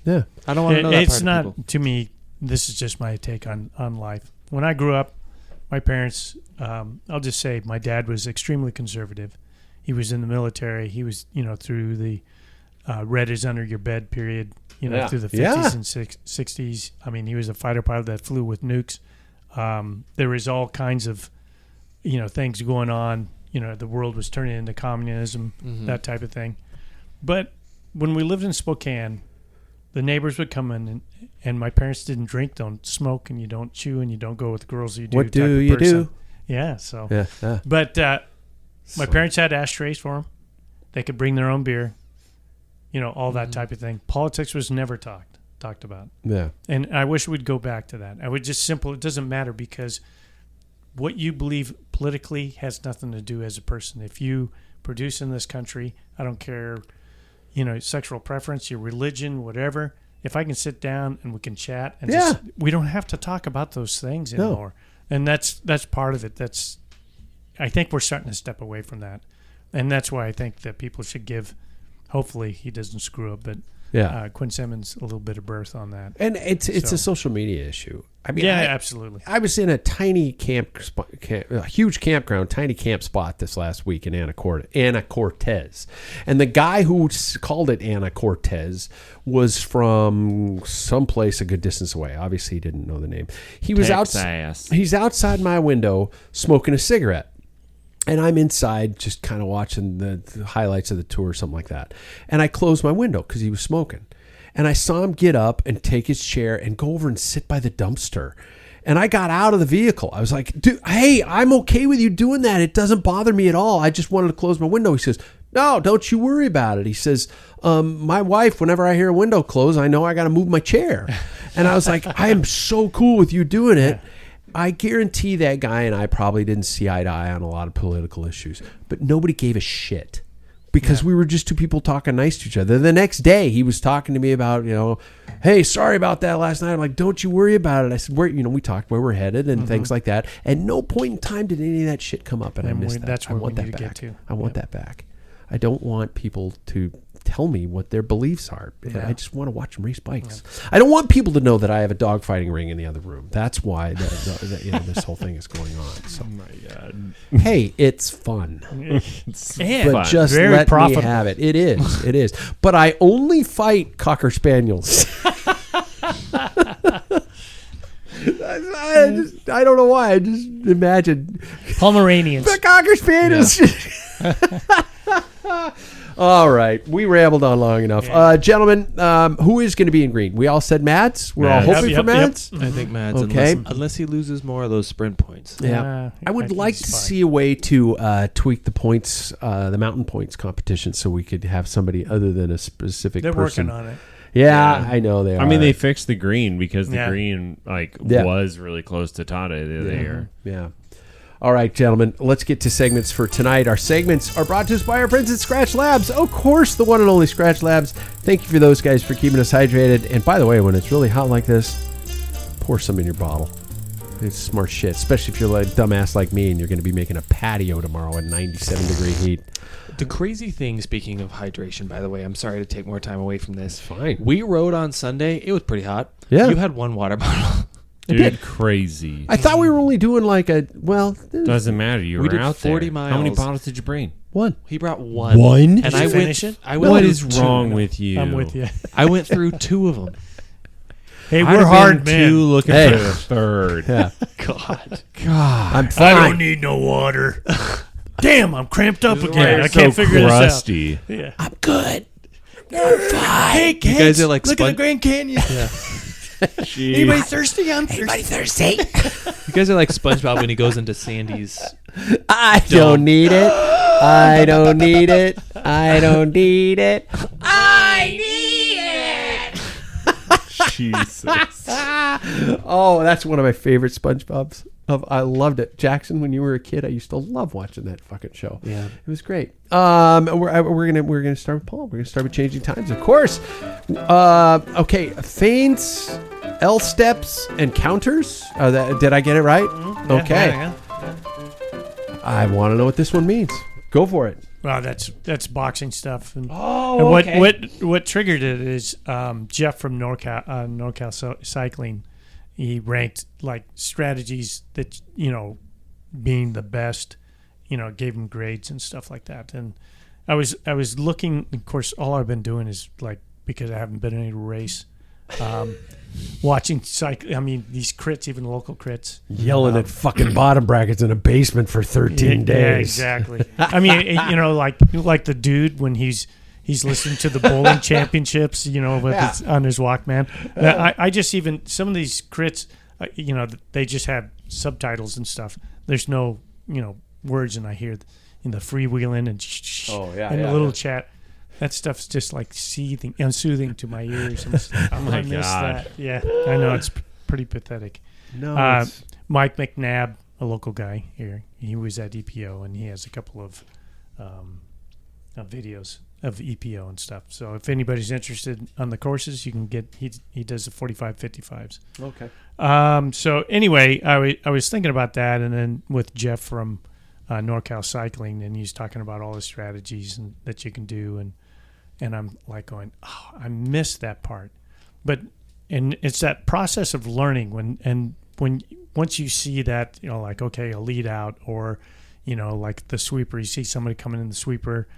Yeah.
I don't want to know that
It's
part
not,
of people.
to me, this is just my take on life. When I grew up, my parents, I'll just say my dad was extremely conservative. He was in the military. He was, through the red is under your bed period, through the 50s and 60s. I mean, he was a fighter pilot that flew with nukes. There was all kinds of, things going on. The world was turning into communism, that type of thing. But when we lived in Spokane, the neighbors would come in, and my parents didn't drink, don't smoke, and you don't chew, and you don't go with girls you do.
What do you do?
Yeah, so.
Yeah.
But my parents had ashtrays for them. They could bring their own beer, all that type of thing. Politics was never talked about.
Yeah.
And I wish we'd go back to that. I would just it doesn't matter, because what you believe politically has nothing to do as a person. If you produce in this country, I don't care, sexual preference, your religion, whatever. If I can sit down and we can chat and we don't have to talk about those things anymore. No. And that's part of it. I think we're starting to step away from that. And that's why I think that people should give, hopefully he doesn't screw up, but Quinn Simmons a little bit of berth on that.
And it's a social media issue. I mean,
absolutely.
I was in a tiny a huge campground, tiny camp spot this last week in Ana Cortez. And the guy who called it Ana Cortez was from someplace a good distance away. Obviously, he didn't know the name. He was he's outside my window smoking a cigarette. And I'm inside just kind of watching the highlights of the tour or something like that. And I closed my window because he was smoking. And I saw him get up and take his chair and go over and sit by the dumpster. And I got out of the vehicle. I was like, dude, hey, I'm okay with you doing that. It doesn't bother me at all. I just wanted to close my window. He says, no, don't you worry about it. He says, my wife, whenever I hear a window close, I know I got to move my chair. And I was like, I am so cool with you doing it. I guarantee that guy and I probably didn't see eye to eye on a lot of political issues, but nobody gave a shit because we were just two people talking nice to each other. The next day he was talking to me about, hey, sorry about that last night. I'm like, don't you worry about it. I said, we talked where we're headed and things like that. At no point in time did any of that shit come up, and I missed that.
That's where
I want
we
that
need to
back.
get to.
I want that back. I don't want people to tell me what their beliefs are.
Yeah.
I just want to watch them race bikes. Yeah. I don't want people to know that I have a dogfighting ring in the other room. That's why this whole thing is going on. So,
oh my God.
Hey, it's fun.
But
just
very
let
profitable.
me have it. It is. It is. But I only fight Cocker Spaniels. I don't know why. I just imagine
Pomeranians.
the Cocker Spaniels. All right, we rambled on long enough. Gentlemen, who is going to be in green? We all said Mads. We're all hoping for Mads.
I think Mads,
Okay.
unless he loses more of those sprint points.
Yeah, I would
think
like
he's
to
fine.
see a way to tweak the points, the mountain points competition, so we could have somebody other than a specific
They're
person.
working on it.
Yeah, I know they are.
I mean, they fixed the green because the
Yeah.
green
Yeah.
was really close to Tade the other year.
Yeah. All right, gentlemen, let's get to segments for tonight. Our segments are brought to us by our friends at Scratch Labs. Of course, the one and only Scratch Labs. Thank you for those guys for keeping us hydrated. And by the way, when it's really hot like this, pour some in your bottle. It's smart shit, especially if you're like a dumbass like me and you're going to be making a patio tomorrow at 97-degree heat.
The crazy thing, speaking of hydration, by the way, I'm sorry to take more time away from this.
Fine.
We rode on Sunday. It was pretty hot.
Yeah.
You had one water bottle.
Dude, crazy.
I thought we were only doing like
Doesn't matter. You
We
were
did
out
40
there. How many
miles.
bottles did you bring?
one.
He brought one.
One?
And
you
I
finish
went.
it?
I went.
What
through
is
two.
wrong with you?
I'm with you.
I went through two of them.
Hey,
I'd
we're
have
hard
been
men.
too looking
Hey.
for the third.
Yeah.
God.
God. I'm
I
fine.
don't need no water. Damn, I'm cramped up again. I
So
can't figure
crusty.
this out. Yeah.
I'm good.
Hey, kids,
guys are like
look at the
spon-
Grand Canyon. Anybody thirsty? I'm thirsty.
You guys are like SpongeBob when he goes into Sandy's.
I don't need it. I don't need it. I don't need it. I need it.
Jesus.
Oh, that's one of my favorite SpongeBob's. I loved it. Jackson, when you were a kid, I used to love watching that fucking show.
Yeah.
It was great. We're gonna start with Paul. We're gonna start with changing times, of course. Okay, feints, L steps, and counters. Did I get it right? Okay.
Yeah.
I want to know what this one means. Go for it.
Well, that's boxing stuff. And,
Oh,
and what triggered it is Jeff from NorCal Cycling. He ranked like strategies that being the best, gave him grades and stuff like that. And I was looking. Of course, all I've been doing is like, because I haven't been in any race, watching cycle. I mean, these crits, even local crits,
Yelling at fucking bottom brackets in a basement for 13 days.
Yeah, exactly. I mean, like the dude when he's listening to the bowling championships, on his Walkman. I just even some of these crits, they just have subtitles and stuff. There's no, words, and I hear in the freewheeling and the little chat. That stuff's just like soothing to my ears. I miss
God.
that. Yeah, I know it's pretty pathetic.
No.
Mike McNabb, a local guy here, he was at EPO, and he has a couple of videos of EPO and stuff. So if anybody's interested on the courses, you can get. He does the 45, 55s.
Okay.
So anyway, I was thinking about that, and then with Jeff from NorCal Cycling, and he's talking about all the strategies that you can do, and I'm like going, oh, I missed that part. And it's that process of learning when once you see that, like, okay, a lead out, or like the sweeper, you see somebody coming in the sweeper,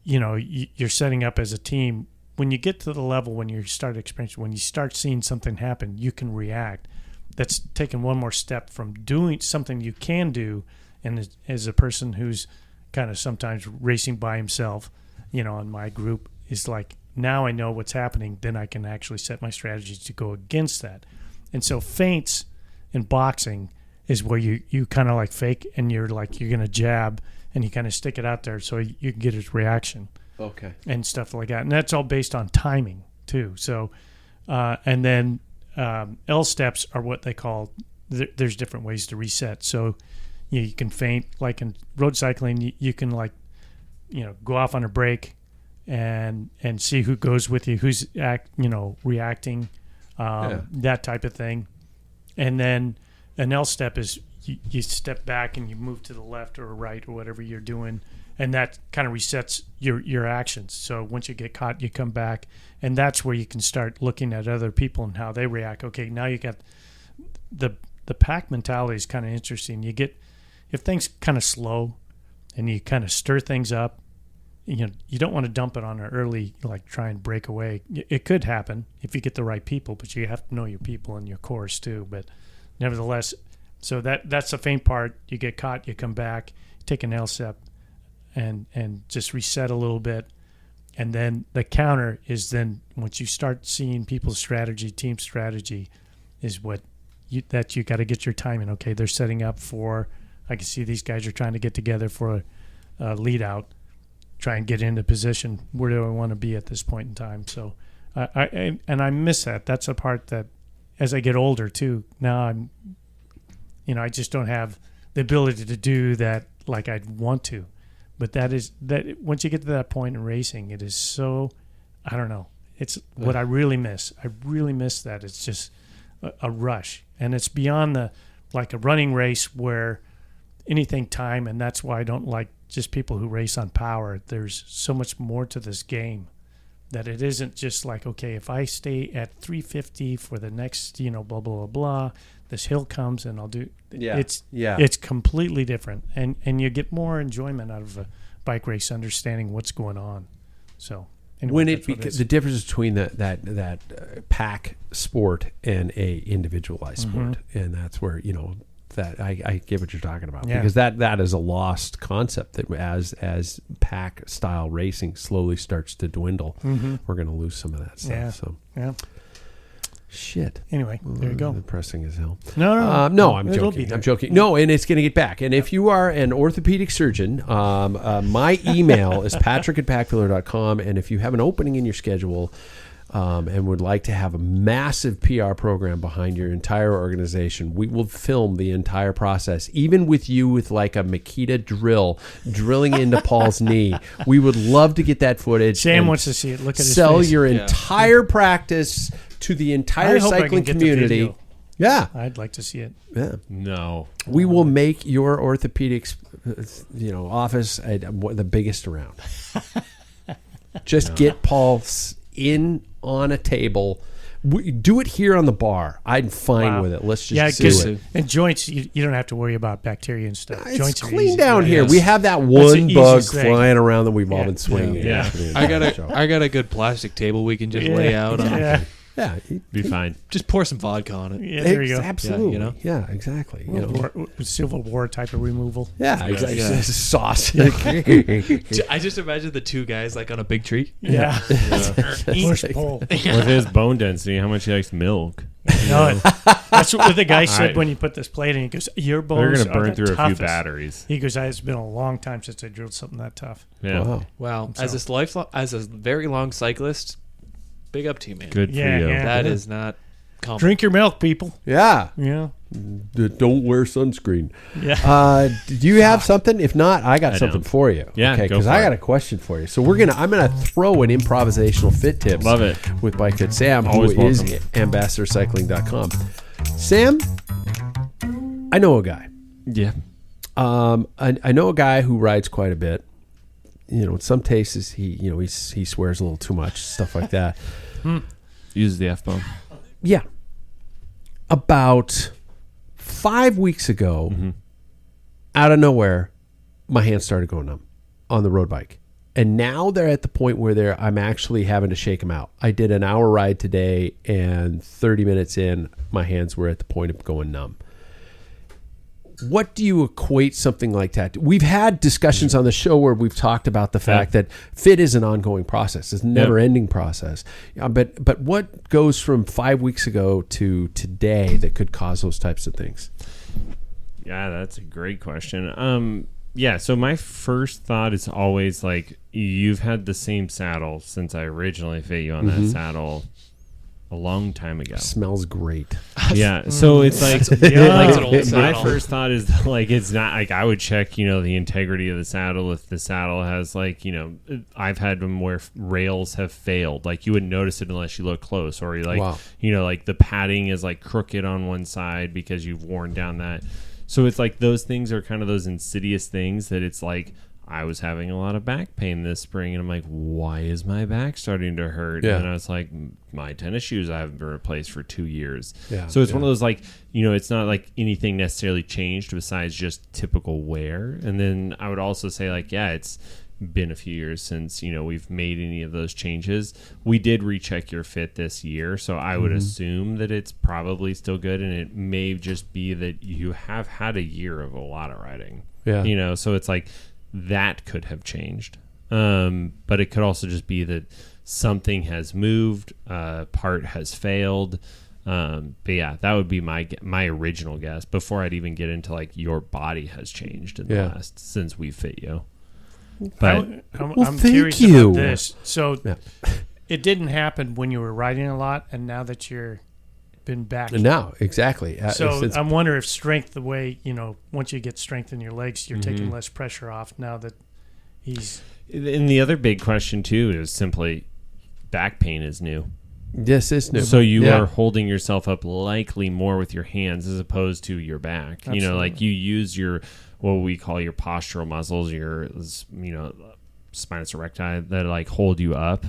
you're setting up as a team. When you get to the level, when you start experiencing, when you start seeing something happen, you can react. That's taking one more step from doing something you can do, and as a person who's kind of sometimes racing by himself, in my group, is like, now I know what's happening, then I can actually set my strategies to go against that. And so feints in boxing is where you kind of like fake, and you're going to jab, and you kind of stick it out there so you can get his reaction.
Okay.
And stuff like that. And that's all based on timing too. So, and then L steps are what they call, there's different ways to reset. So you can feint, like in road cycling, you can go off on a break and see who goes with you, who's reacting, that type of thing. And then an L step is you step back and you move to the left or right or whatever you're doing, and that kind of resets your actions. So once you get caught, you come back, and that's where you can start looking at other people and how they react. Okay, now you got the pack mentality is kind of interesting. You get, if things kind of slow and you kind of stir things up you don't want to dump it on an early, like try and break away. It could happen if you get the right people, but you have to know your people and your course too. But nevertheless, so that's the faint part. You get caught, you come back, take an LSEP, and just reset a little bit. And then the counter is then once you start seeing people's strategy, team strategy, is what you got to get your timing. Okay, they're setting up for. I can see these guys are trying to get together for a lead out, try and get into position. Where do I want to be at this point in time? So, I miss that. That's a part that, as I get older too, now I just don't have the ability to do that like I'd want to. But that once you get to that point in racing, it is so, I don't know. It's what I really miss. I really miss that. It's just a rush, and it's beyond like a running race where anything time, and that's why I don't like just people who race on power. There's so much more to this game that it isn't just like, okay, if I stay at 350 for the next, blah, blah, blah, blah, this hill comes and I'll do. It's completely different. And you get more enjoyment out of a bike race, understanding what's going on. So anyway,
the difference between that pack sport and a individualized sport, and that's where, that I get what you're talking about, because that is a lost concept that as pack style racing slowly starts to dwindle, we're going to lose some of that stuff. Shit.
Anyway, there you go.
Depressing as hell.
No,
I'm joking. I'm joking. No, and it's going to get back. And if you are an orthopedic surgeon, my email is patrick@packfiller.com. And if you have an opening in your schedule and would like to have a massive PR program behind your entire organization, we will film the entire process, even with you with like a Makita drill drilling into Paul's knee. We would love to get that footage.
Sam wants to see it. Look at his
sell
face.
Your entire practice to the entire cycling community. Yeah,
I'd like to see it.
Yeah,
no,
we will make your orthopedics, office the biggest around. Just get Paul in on a table. Do it here on the bar. I'm fine with it. Let's just do it.
And joints, you don't have to worry about bacteria and stuff.
It's
joints
clean are down here. Yes. We have that one bug flying around that we've all been swinging.
Yeah. I got a good plastic table we can just lay out on.
Yeah,
be fine.
Just pour some vodka on it.
Yeah, there you go.
Absolutely. Yeah, exactly.
Civil War type of removal.
Yeah, exactly.
Yeah.
Sauce.
I just imagine the two guys like on a big tree.
Yeah. Push pull.
With his bone density, how much he likes milk.
That's what the guy said when you put this plate in. He goes, your bones
are going to burn through
toughest.
a few batteries.
He goes, it's been a long time since I drilled something that tough.
Yeah.
Wow. As a very long cyclist, big up to you, man.
Good for you.
That is not common.
Drink your milk, people.
Yeah.
Yeah.
Don't wear sunscreen.
Yeah.
Do you have something? If not, I got something for you.
Yeah.
Okay, because I got a question for you. So I'm gonna throw an improvisational fit tips.
Love it.
With Bike Fit Sam,
Always
who is ambassadorcycling.com. Sam, I know a guy.
Yeah.
I know a guy who rides quite a bit. In some cases, he swears a little too much, stuff like that.
Use the F-bomb.
Yeah. About 5 weeks ago, out of nowhere, my hands started going numb on the road bike. And now they're at the point where I'm actually having to shake them out. I did an hour ride today, and 30 minutes in, my hands were at the point of going numb. What do you equate something like that to? We've had discussions on the show where we've talked about the fact that fit is an ongoing process. It's a never-ending process. But what goes from 5 weeks ago to today that could cause those types of things?
Yeah, that's a great question. So my first thought is always like, you've had the same saddle since I originally fit you on that saddle a long time ago.
Smells great.
Yeah, so it's like, my first thought is like, it's not like I would check, the integrity of the saddle. If the saddle has like, I've had them where rails have failed. Like you wouldn't notice it unless you look close, or like, like the padding is like crooked on one side because you've worn down that. So it's like those things are kind of those insidious things that it's like, I was having a lot of back pain this spring, and I'm like, why is my back starting to hurt?
Yeah.
And I was like, my tennis shoes I haven't been replaced for 2 years.
Yeah.
So it's one of those like, it's not like anything necessarily changed besides just typical wear. And then I would also say like, it's been a few years since, we've made any of those changes. We did recheck your fit this year, so I would assume that it's probably still good, and it may just be that you have had a year of a lot of riding.
Yeah.
So it's like that could have changed. But it could also just be that something has moved, part has failed. But yeah, that would be my original guess before I'd even get into like your body has changed in the last since we fit you. But
I'm curious about this. So it didn't happen when you were riding a lot, and now that you're been back.
No, exactly.
So I'm wondering if strength, the way, once you get strength in your legs, you're taking less pressure off now that he's.
And the other big question too is simply back pain is new.
This is new.
So you are holding yourself up likely more with your hands as opposed to your back.
Absolutely.
Like you use your what we call your postural muscles, your spinous erecti that like hold you up.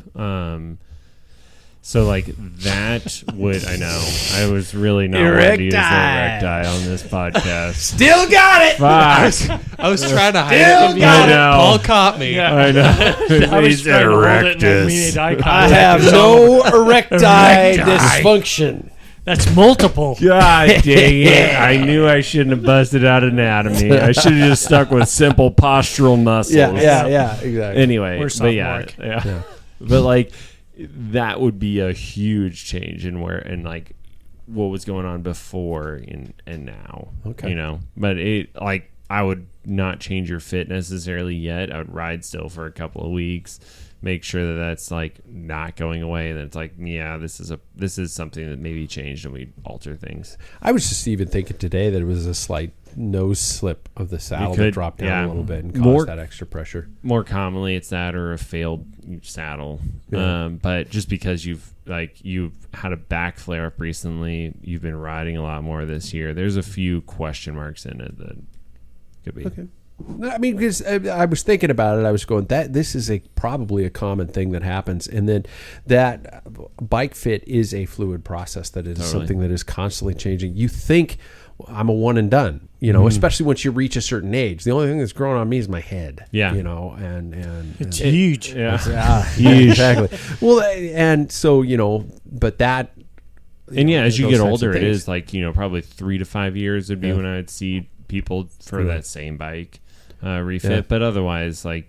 So like that would I was really not wanting to use the erecti on this podcast.
Still got it.
I was trying to hide it from you. Paul caught me.
Yeah.
I know.
I was trying to hold it and we made eye contact.
I have no erecti dysfunction.
That's multiple.
God dang it. I knew I shouldn't have busted out anatomy. I should have just stuck with simple postural muscles.
Yeah, exactly.
Anyway,
We're
but yeah. But like that would be a huge change in like what was going on before and now.
Okay.
But it like I would not change your fit necessarily yet. I would ride still for a couple of weeks. Make sure that that's like not going away, and then it's like, this is something that maybe changed, and we alter things.
I was just even thinking today that it was a slight nose slip of the saddle that dropped down a little bit and caused that extra pressure.
More commonly, it's that or a failed saddle. Yeah. But just because you've had a back flare up recently, you've been riding a lot more this year. There's a few question marks in it that could be.
Okay. I mean, because I was thinking about it, I was going, this is probably a common thing that happens, and then that bike fit is a fluid process that is something that is constantly changing. You think I'm a one and done, especially once you reach a certain age. The only thing that's growing on me is my head.
Yeah,
and
it's huge.
Yeah,
huge. Exactly. Well, and so but that.
And as you get older, it is like probably 3 to 5 years would be when I'd see people for that same bike refit, but otherwise, like,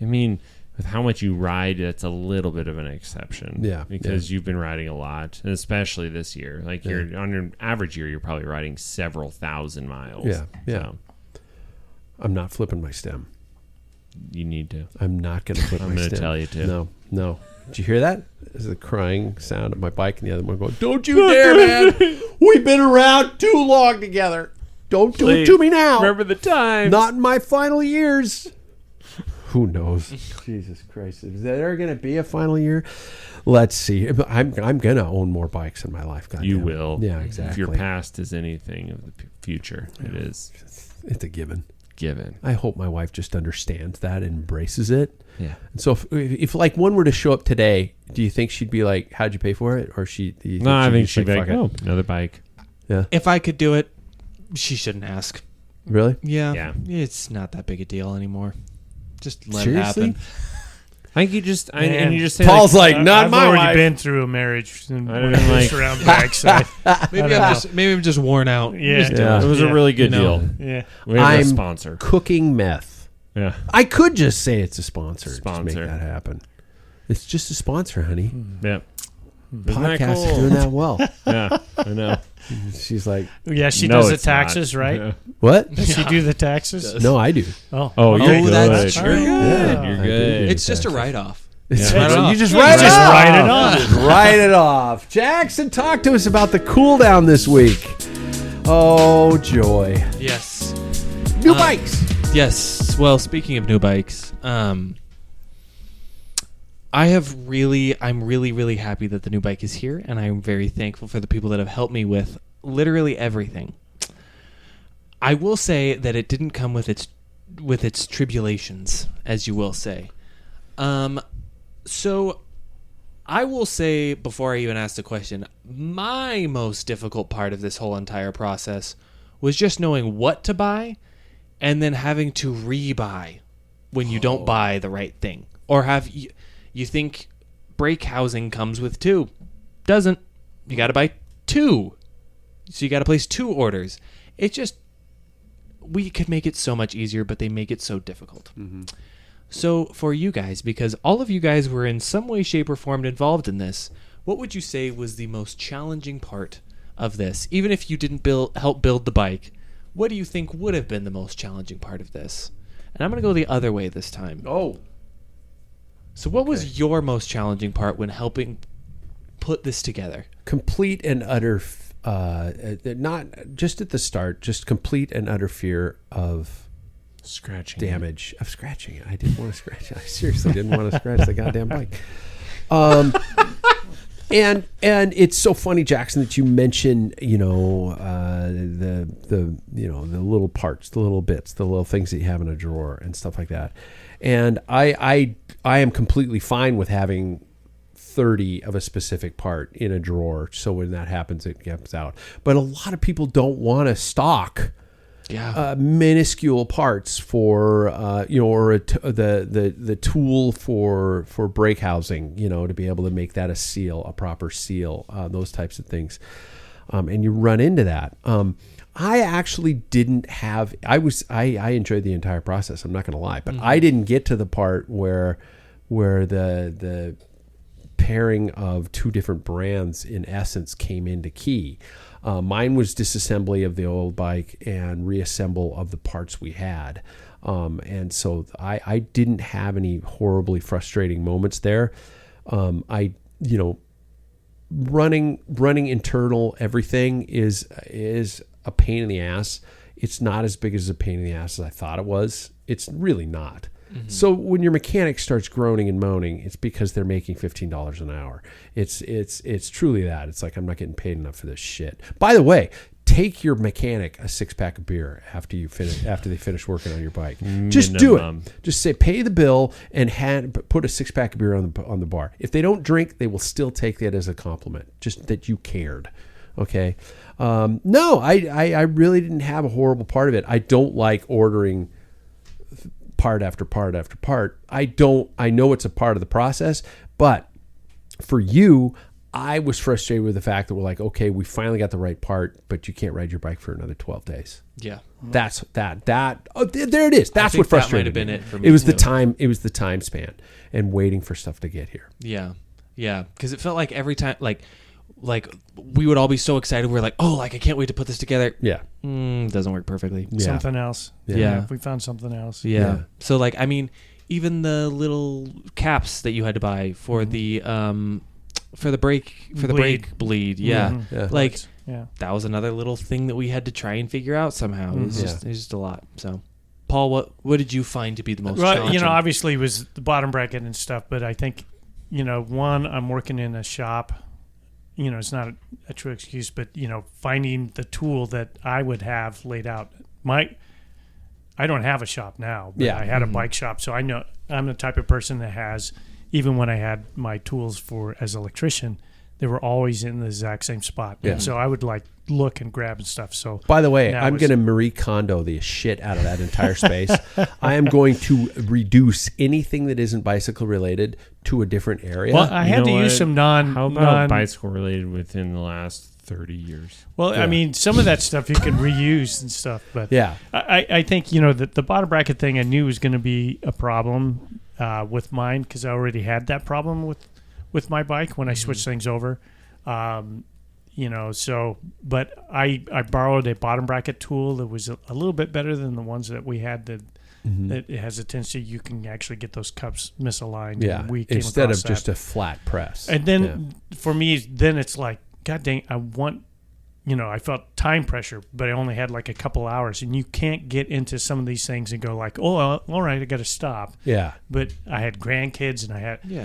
I mean, with how much you ride, that's a little bit of an exception. Because you've been riding a lot, and especially this year. Like you're on an average year, you're probably riding several thousand miles.
Yeah.
So.
I'm not flipping my stem.
You need to.
I'm not going to flip my stem.
I'm going to tell you to.
No. Did you hear that? This is the crying sound of my bike, and the other one going, "Don't you dare, man! We've been around too long together. Don't do it to me now.
Remember the time.
Not in my final years." Who knows? Jesus Christ. Is there going to be a final year? Let's see. I'm going to own more bikes in my life.
You will.
Yeah, exactly.
If your past is anything of the future, it is.
It's a given.
I
hope my wife just understands that and embraces it.
Yeah.
And so if like one were to show up today, do you think she'd be like, "How'd you pay for it?" Or
I think she'd be like, "Oh, another bike."
Yeah.
If I could do it, she shouldn't ask.
Really?
Yeah. It's not that big a deal anymore. Just let
Seriously?
it happen.
I think you just say
Paul's like not
I've
my
already
wife.
been through a marriage and
I didn't like
around back, so
maybe I'm just worn out.
Yeah.
It was a really good deal.
Yeah.
We have
I'm
a sponsor.
Cooking meth.
Yeah.
I could just say it's a sponsor. Just
Sponsor.
make that happen. It's just a sponsor, honey.
Yeah.
Podcast is doing that well.
Yeah, I know.
She's like,
yeah, she
No,
does the
it's not.
taxes, right?
Yeah.
what?
Does she do the taxes?
No, I do.
Oh, you're good.
that's
You're
true.
good.
Yeah,
You're
I
good.
do.
It's just a write-off.
It's
Yeah.
right. You just
You
write it
just
off.
write it off.
Just write it off. Jackson, talk to us about the cool down this week. Oh, joy.
Yes.
New bikes.
Yes. Well, speaking of new bikes, I'm really happy that the new bike is here, and I'm very thankful for the people that have helped me with literally everything. I will say that it didn't come with its tribulations, as you will say. So I will say, before I even ask the question, my most difficult part of this whole entire process was just knowing what to buy and then having to rebuy when you don't buy the right thing? Or have you think brake housing comes with 2? Doesn't. You got to buy 2. So you got to place 2 orders. It just, we could make it so much easier, but they make it so difficult. Mm-hmm. So for you guys, because all of you guys were in some way, shape, or form involved in this, what would you say was the most challenging part of this? Even if you didn't help build the bike, what do you think would have been the most challenging part of this? And I'm going to go the other way this time.
Oh.
So what was your most challenging part when helping put this together?
Complete and utter, not just at the start, just complete and utter fear of
scratching
damage. Of scratching it. I didn't want to scratch it. I seriously didn't want to scratch the goddamn bike. And it's so funny, Jackson, that you mention, the little parts, the little bits, the little things that you have in a drawer and stuff like that. And I am completely fine with having 30 of a specific part in a drawer, so when that happens, it gets out. But a lot of people don't want to stock minuscule parts for or the tool for brake housing, to be able to make that a proper seal, those types of things, and you run into that. I actually didn't have. I enjoyed the entire process. I'm not going to lie, but I didn't get to the part where the pairing of 2 different brands in essence came into key. Mine was disassembly of the old bike and reassemble of the parts we had. And so I didn't have any horribly frustrating moments there. Running internal everything is a pain in the ass. It's not as big as a pain in the ass as I thought it was. It's really not. Mm-hmm. So when your mechanic starts groaning and moaning, it's because they're making $15 an hour. It's truly that. It's like, I'm not getting paid enough for this shit. By the way, take your mechanic a 6-pack of beer after they finish working on your bike. Just do it. Just say, pay the bill and put a 6-pack of beer on the bar. If they don't drink, they will still take that as a compliment, just that you cared. Okay. No, I really didn't have a horrible part of it. I don't like ordering part after part after part. I know it's a part of the process, but for you, I was frustrated with the fact that we're like, okay, we finally got the right part, but you can't ride your bike for another 12 days.
Yeah.
That's that. Oh, there it is. That's what frustrated me.
That might have been it for me.
It was the time. It was the time span and waiting for stuff to get here.
Yeah. Yeah. Because it felt like every time, like we would all be so excited. We're like, oh, I can't wait to put this together.
Yeah.
Doesn't work perfectly.
Yeah. Something else.
Yeah.
We found something else.
Yeah. So even the little caps that you had to buy for the brake bleed. Yeah. Mm-hmm. Yeah. That was another little thing that we had to try and figure out somehow. It was just a lot. So, Paul, what did you find to be the most challenging?
Obviously it was the bottom bracket and stuff, but I think, one, I'm working in a shop. It's not a true excuse, but, finding the tool that I would have laid out. I don't have a shop now, but I had a bike shop. So I know I'm the type of person that has, even when I had my tools as an electrician, they were always in the exact same spot. Yeah. So I would look and grab and stuff. So
by the way, I'm going to Marie Kondo the shit out of that entire space. I am going to reduce anything that isn't bicycle related to a different area.
Well, I had to use some
How about bicycle related within the last 30 years?
Well, yeah. I mean, some of that stuff you could reuse and stuff, but
yeah,
I think the bottom bracket thing I knew was going to be a problem with mine because I already had that problem with my bike when I switched things over. But I borrowed a bottom bracket tool that was a little bit better than the ones that we had that it has a tendency you can actually get those cups misaligned.
Yeah,
and we came
instead of
that.
just a flat press.
And then for me, then it's like, God dang, I felt time pressure, but I only had like a couple hours, and you can't get into some of these things and go like, oh, all right, I got to stop.
Yeah.
But I had grandkids, and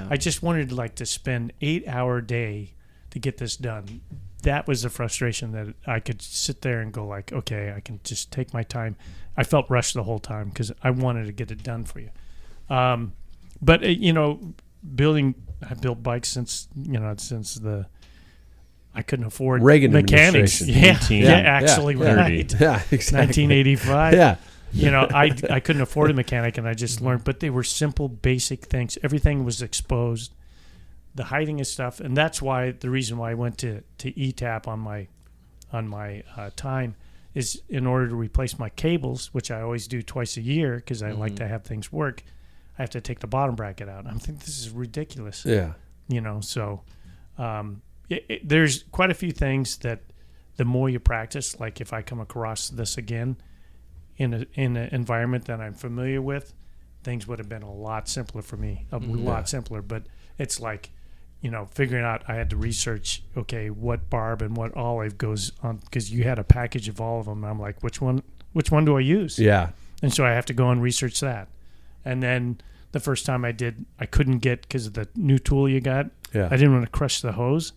I just wanted to spend 8-hour day to get this done. That was the frustration that I could sit there and go like, okay, I can just take my time. I felt rushed the whole time because I wanted to get it done for you. But I've built bikes since I couldn't afford
Reagan
mechanics.
administration.
Yeah, actually, right.
Yeah, exactly.
1985.
Yeah.
I couldn't afford a mechanic, and I just learned. But they were simple, basic things. Everything was exposed. The hiding of stuff, and that's why the reason why I went to ETAP on my time is in order to replace my cables, which I always do twice a year because I like to have things work. I have to take the bottom bracket out. I'm thinking this is ridiculous.
Yeah.
So there's quite a few things that the more you practice, like if I come across this again in an environment that I'm familiar with, things would have been a lot simpler for me, lot simpler. But it's like, figuring out I had to research, okay, what barb and what olive goes on, because you had a package of all of them. And I'm like, which one do I use?
Yeah.
And so I have to go and research that. And then the first time I did, I couldn't get, because of the new tool you got, I didn't want to crush the hose.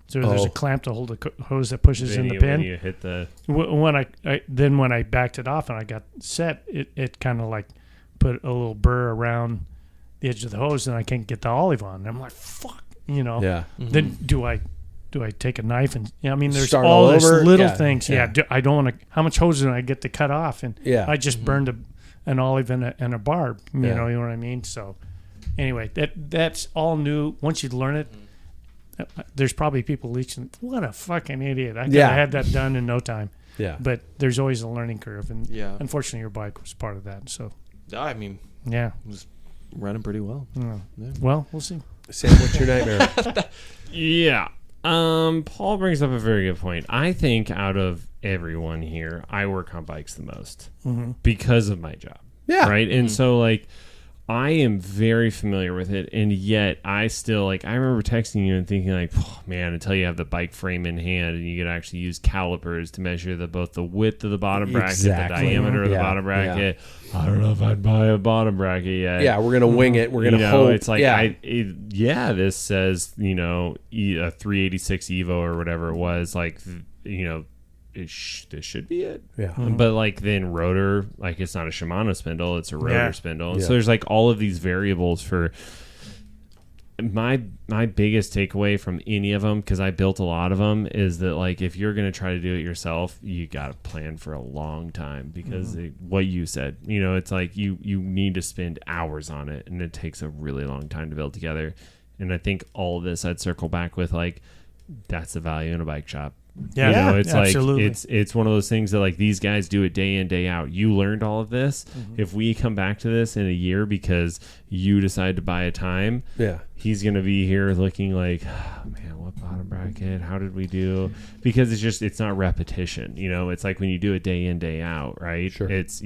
So there's a clamp to hold the hose that pushes in the pin.
When you hit the...
When I backed it off and I got set, it kind of like put a little burr around the edge of the hose, and I can't get the olive on. And I'm like, fuck, Yeah. Mm-hmm. Then do I take a knife and there's
start
all
all
these
over?
little
Yeah.
things.
Yeah.
I don't want to. How much hose did I get to cut off? And I just burned an olive and a barb. You know what I mean? So anyway, that's all new. Once you learn it, there's probably people leeching. What a fucking idiot! I could have had that done in no time. Yeah. But there's always a learning curve, and unfortunately, your bike was part of that. So
I mean,
it
was running pretty well.
Yeah. Well, we'll see.
Sam, what's your nightmare?
Paul brings up a very good point. I think out of everyone here, I work on bikes the most because of my job. Yeah. Right. And so like, I am very familiar with it, and yet I still I remember texting you and thinking like, oh, man, until you have the bike frame in hand and you can actually use calipers to measure both the width of the bottom bracket, the diameter of the bottom bracket. Yeah. I don't know if I'd buy a bottom bracket yet.
Yeah, we're gonna wing it. We're gonna hope.
It's like this says a 386 Evo or whatever it was. This should be it. Yeah. But then rotor, it's not a Shimano spindle, it's a rotor spindle. And so there's all of these variables for my biggest takeaway from any of them, because I built a lot of them, is that if you're going to try to do it yourself, you got to plan for a long time, because what you said, it's you need to spend hours on it, and it takes a really long time to build together. And I think all of this I'd circle back with that's the value in a bike shop. Yeah, it's absolutely. It's one of those things that these guys do it day in, day out. You learned all of this. If we come back to this in a year because you decide to buy a time, he's going to be here looking like, oh, man, what bottom bracket? How did we do? Because it's not repetition. It's when you do it day in, day out, right? Sure. It's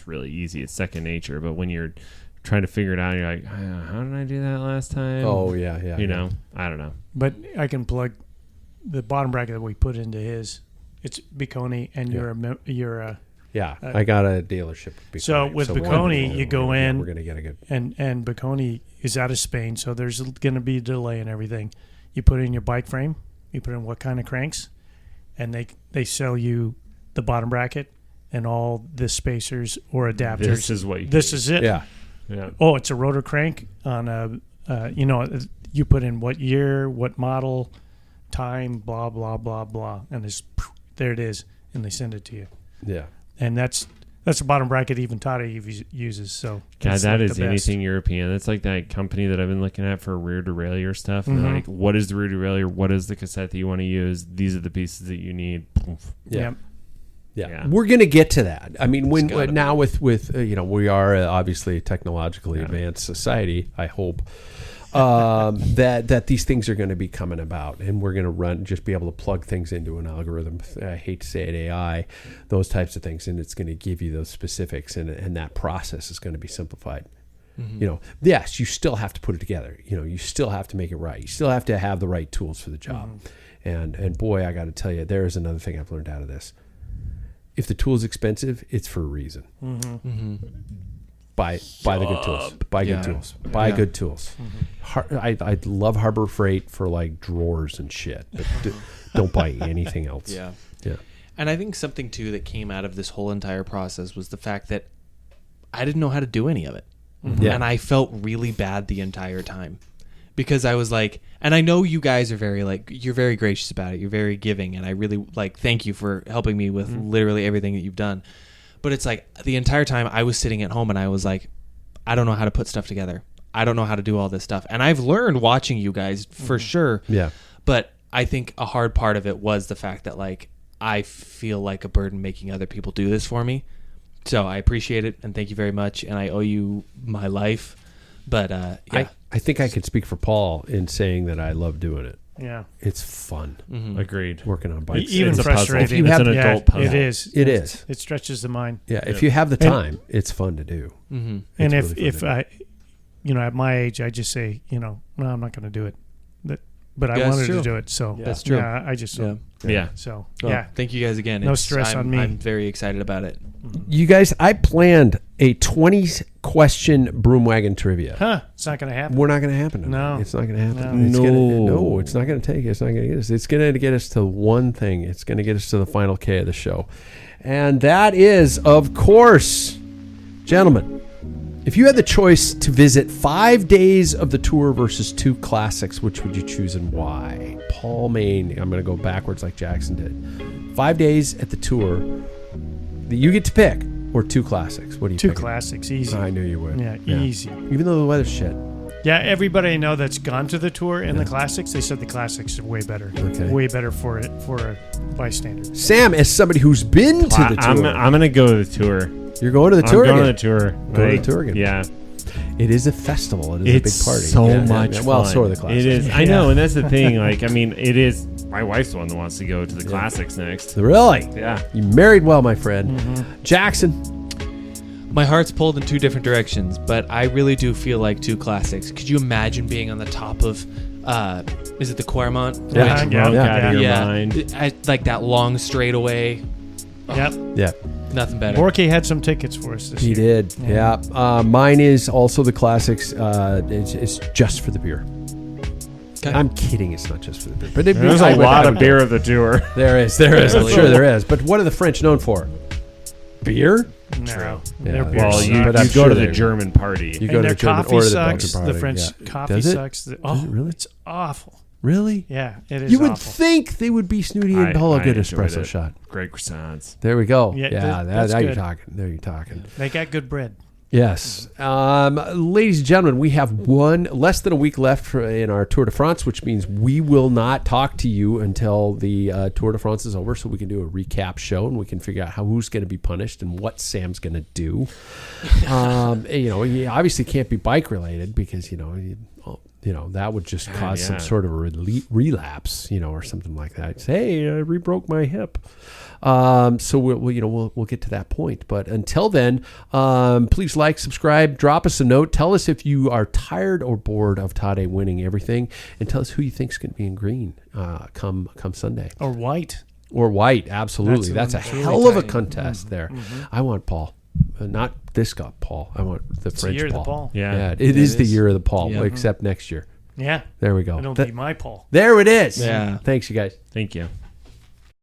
really easy. It's second nature. But when you're trying to figure it out, you're like, how did I do that last time?
Oh, yeah.
I don't know.
But I can plug the bottom bracket that we put into his. It's Biconi, and you're a
I got a dealership with Biconi.
So with Biconi, you go in.
We're gonna get a good.
And Biconi is out of Spain, so there's going to be a delay and everything. You put in your bike frame. You put in what kind of cranks, and they sell you the bottom bracket and all the spacers or adapters.
This is what.
This is it.
Yeah.
Oh, it's a rotor crank on a. You put in what year, what model, time, blah blah blah blah, and there it is, and they send it to you.
Yeah.
And that's the bottom bracket even Tata uses. So
God, that is anything European. That's like that company that I've been looking at for rear derailleur stuff. And they're like, what is the rear derailleur? What is the cassette that you want to use? These are the pieces that you need.
Yeah. We're going to get to that. I mean, with we are obviously a technologically advanced society, I hope, that these things are going to be coming about, and we're going to just be able to plug things into an algorithm. I hate to say it, AI, those types of things, and it's going to give you those specifics, and that process is going to be simplified. Yes, you still have to put it together. You still have to make it right. You still have to have the right tools for the job. And boy, I got to tell you, there is another thing I've learned out of this. If the tool is expensive, it's for a reason. Buy the good tools. Buy good tools. Buy good tools. I love Harbor Freight for drawers and shit, but don't buy anything else.
Yeah. And I think something too that came out of this whole entire process was the fact that I didn't know how to do any of it, and I felt really bad the entire time. Because I was and I know you guys are very you're very gracious about it. You're very giving, and I really thank you for helping me with literally everything that you've done. But it's like the entire time I was sitting at home and I was like, I don't know how to put stuff together. I don't know how to do all this stuff. And I've learned watching you guys for sure.
Yeah.
But I think a hard part of it was the fact that like I feel like a burden making other people do this for me. So I appreciate it and thank you very much. And I owe you my life. But yeah.
I think I could speak for Paul in saying that I love doing it.
Yeah.
It's fun.
Agreed.
Working on bikes.
Even
it's
frustrating.
It's an adult puzzle.
It is.
It is.
It stretches the mind.
Yeah. If you have the time, it's fun to do.
And
It's
if
really fun to do.
at my age, I just say, no, I'm not going to do it. But I
Yeah, that's
wanted
true.
to do it. So
That's true.
Yeah, I just,
Yeah.
so
Well,
yeah.
Thank you guys again.
No stress on me.
I'm very excited about it.
You guys, I planned a 20-question broom wagon trivia.
Huh. It's not going to happen.
We're not going to happen.
No.
It's not going to happen.
No.
It's gonna, it's not going to take. It's not going to get us. It's going to get us to one thing. It's going to get us to the final K of the show, and that is, of course, gentlemen. If you had the choice to visit 5 days of the tour versus 2 classics, which would you choose and why? Paul Main. I'm going to go backwards like Jackson did. 5 days at the tour that you get to pick, or 2 classics. What do you?
2
picking?
classics, easy.
I knew you would.
Yeah, easy.
Even though the weather's shit.
Yeah, everybody I know that's gone to the tour and the classics, they said the classics are way better.
Okay.
Way better for a bystander.
Sam, as somebody who's been to the tour,
I'm going to go to the tour.
you're going to the tour
I'm going
again.
to the tour.
Go to the tour again.
Yeah.
It is a festival. It is
It's
a big party.
so
Yeah,
much
yeah.
fun.
Well, so are the classics.
It is. I know, and that's the thing. Like, I mean, it is. My wife's the one that wants to go to the classics next.
Really?
Yeah.
You married well, my friend. Jackson.
My heart's pulled in 2 different directions, but I really do feel like 2 classics. Could you imagine being on the top of, is it the Quaremont?
Yeah.
Get
Yeah.
out of your
Yeah.
mind.
Like that long straightaway.
Yep.
Yeah,
Nothing better.
Borky had some tickets for us this
he
year.
did. Yeah. Mine is also the classics. It's just for the beer.
Okay.
I'm kidding. It's not just for the beer. But
There's a lot of beer at the tour.
There is. I'm sure there is. But what are the French known for? Beer?
No.
Yeah,
Their beer
Well,
sucks.
you
But I'm
go
sure
to the
they're-
German party.
You go
And
to
their
the German
coffee
or the Belgian
sucks.
party.
The French
Yeah.
coffee
Does it?
sucks.
Does it really?
It's awful.
Really?
Yeah, it is
You would
awful.
think they would be snooty and pull a good
enjoyed
espresso
it.
shot.
Great croissants.
There we go.
Yeah,
Yeah,
that's
now you're
good.
talking. There you're talking.
They got good bread.
Yes. Ladies and gentlemen, we have less than a week left in our Tour de France, which means we will not talk to you until the Tour de France is over, so we can do a recap show and we can figure out who's going to be punished and what Sam's going to do. You obviously can't be bike related because, that would just cause some sort of a relapse, or something like that. Say, hey, I re-broke my hip. So we'll get to that point. But until then, please like, subscribe, drop us a note. Tell us if you are tired or bored of Tade winning everything, and tell us who you think's going to be in green come Sunday
Or white.
or white. Absolutely, that's a
really
hell of a
tight.
contest there. I want Paul, not this guy Paul. I want the
It's the
French
year of the
Paul.
Paul.
Yeah.
it is the year of the Paul,
Yeah.
except next year.
Yeah.
There we go.
It'll be my Paul.
There it is.
Yeah.
Thanks, you guys.
Thank you.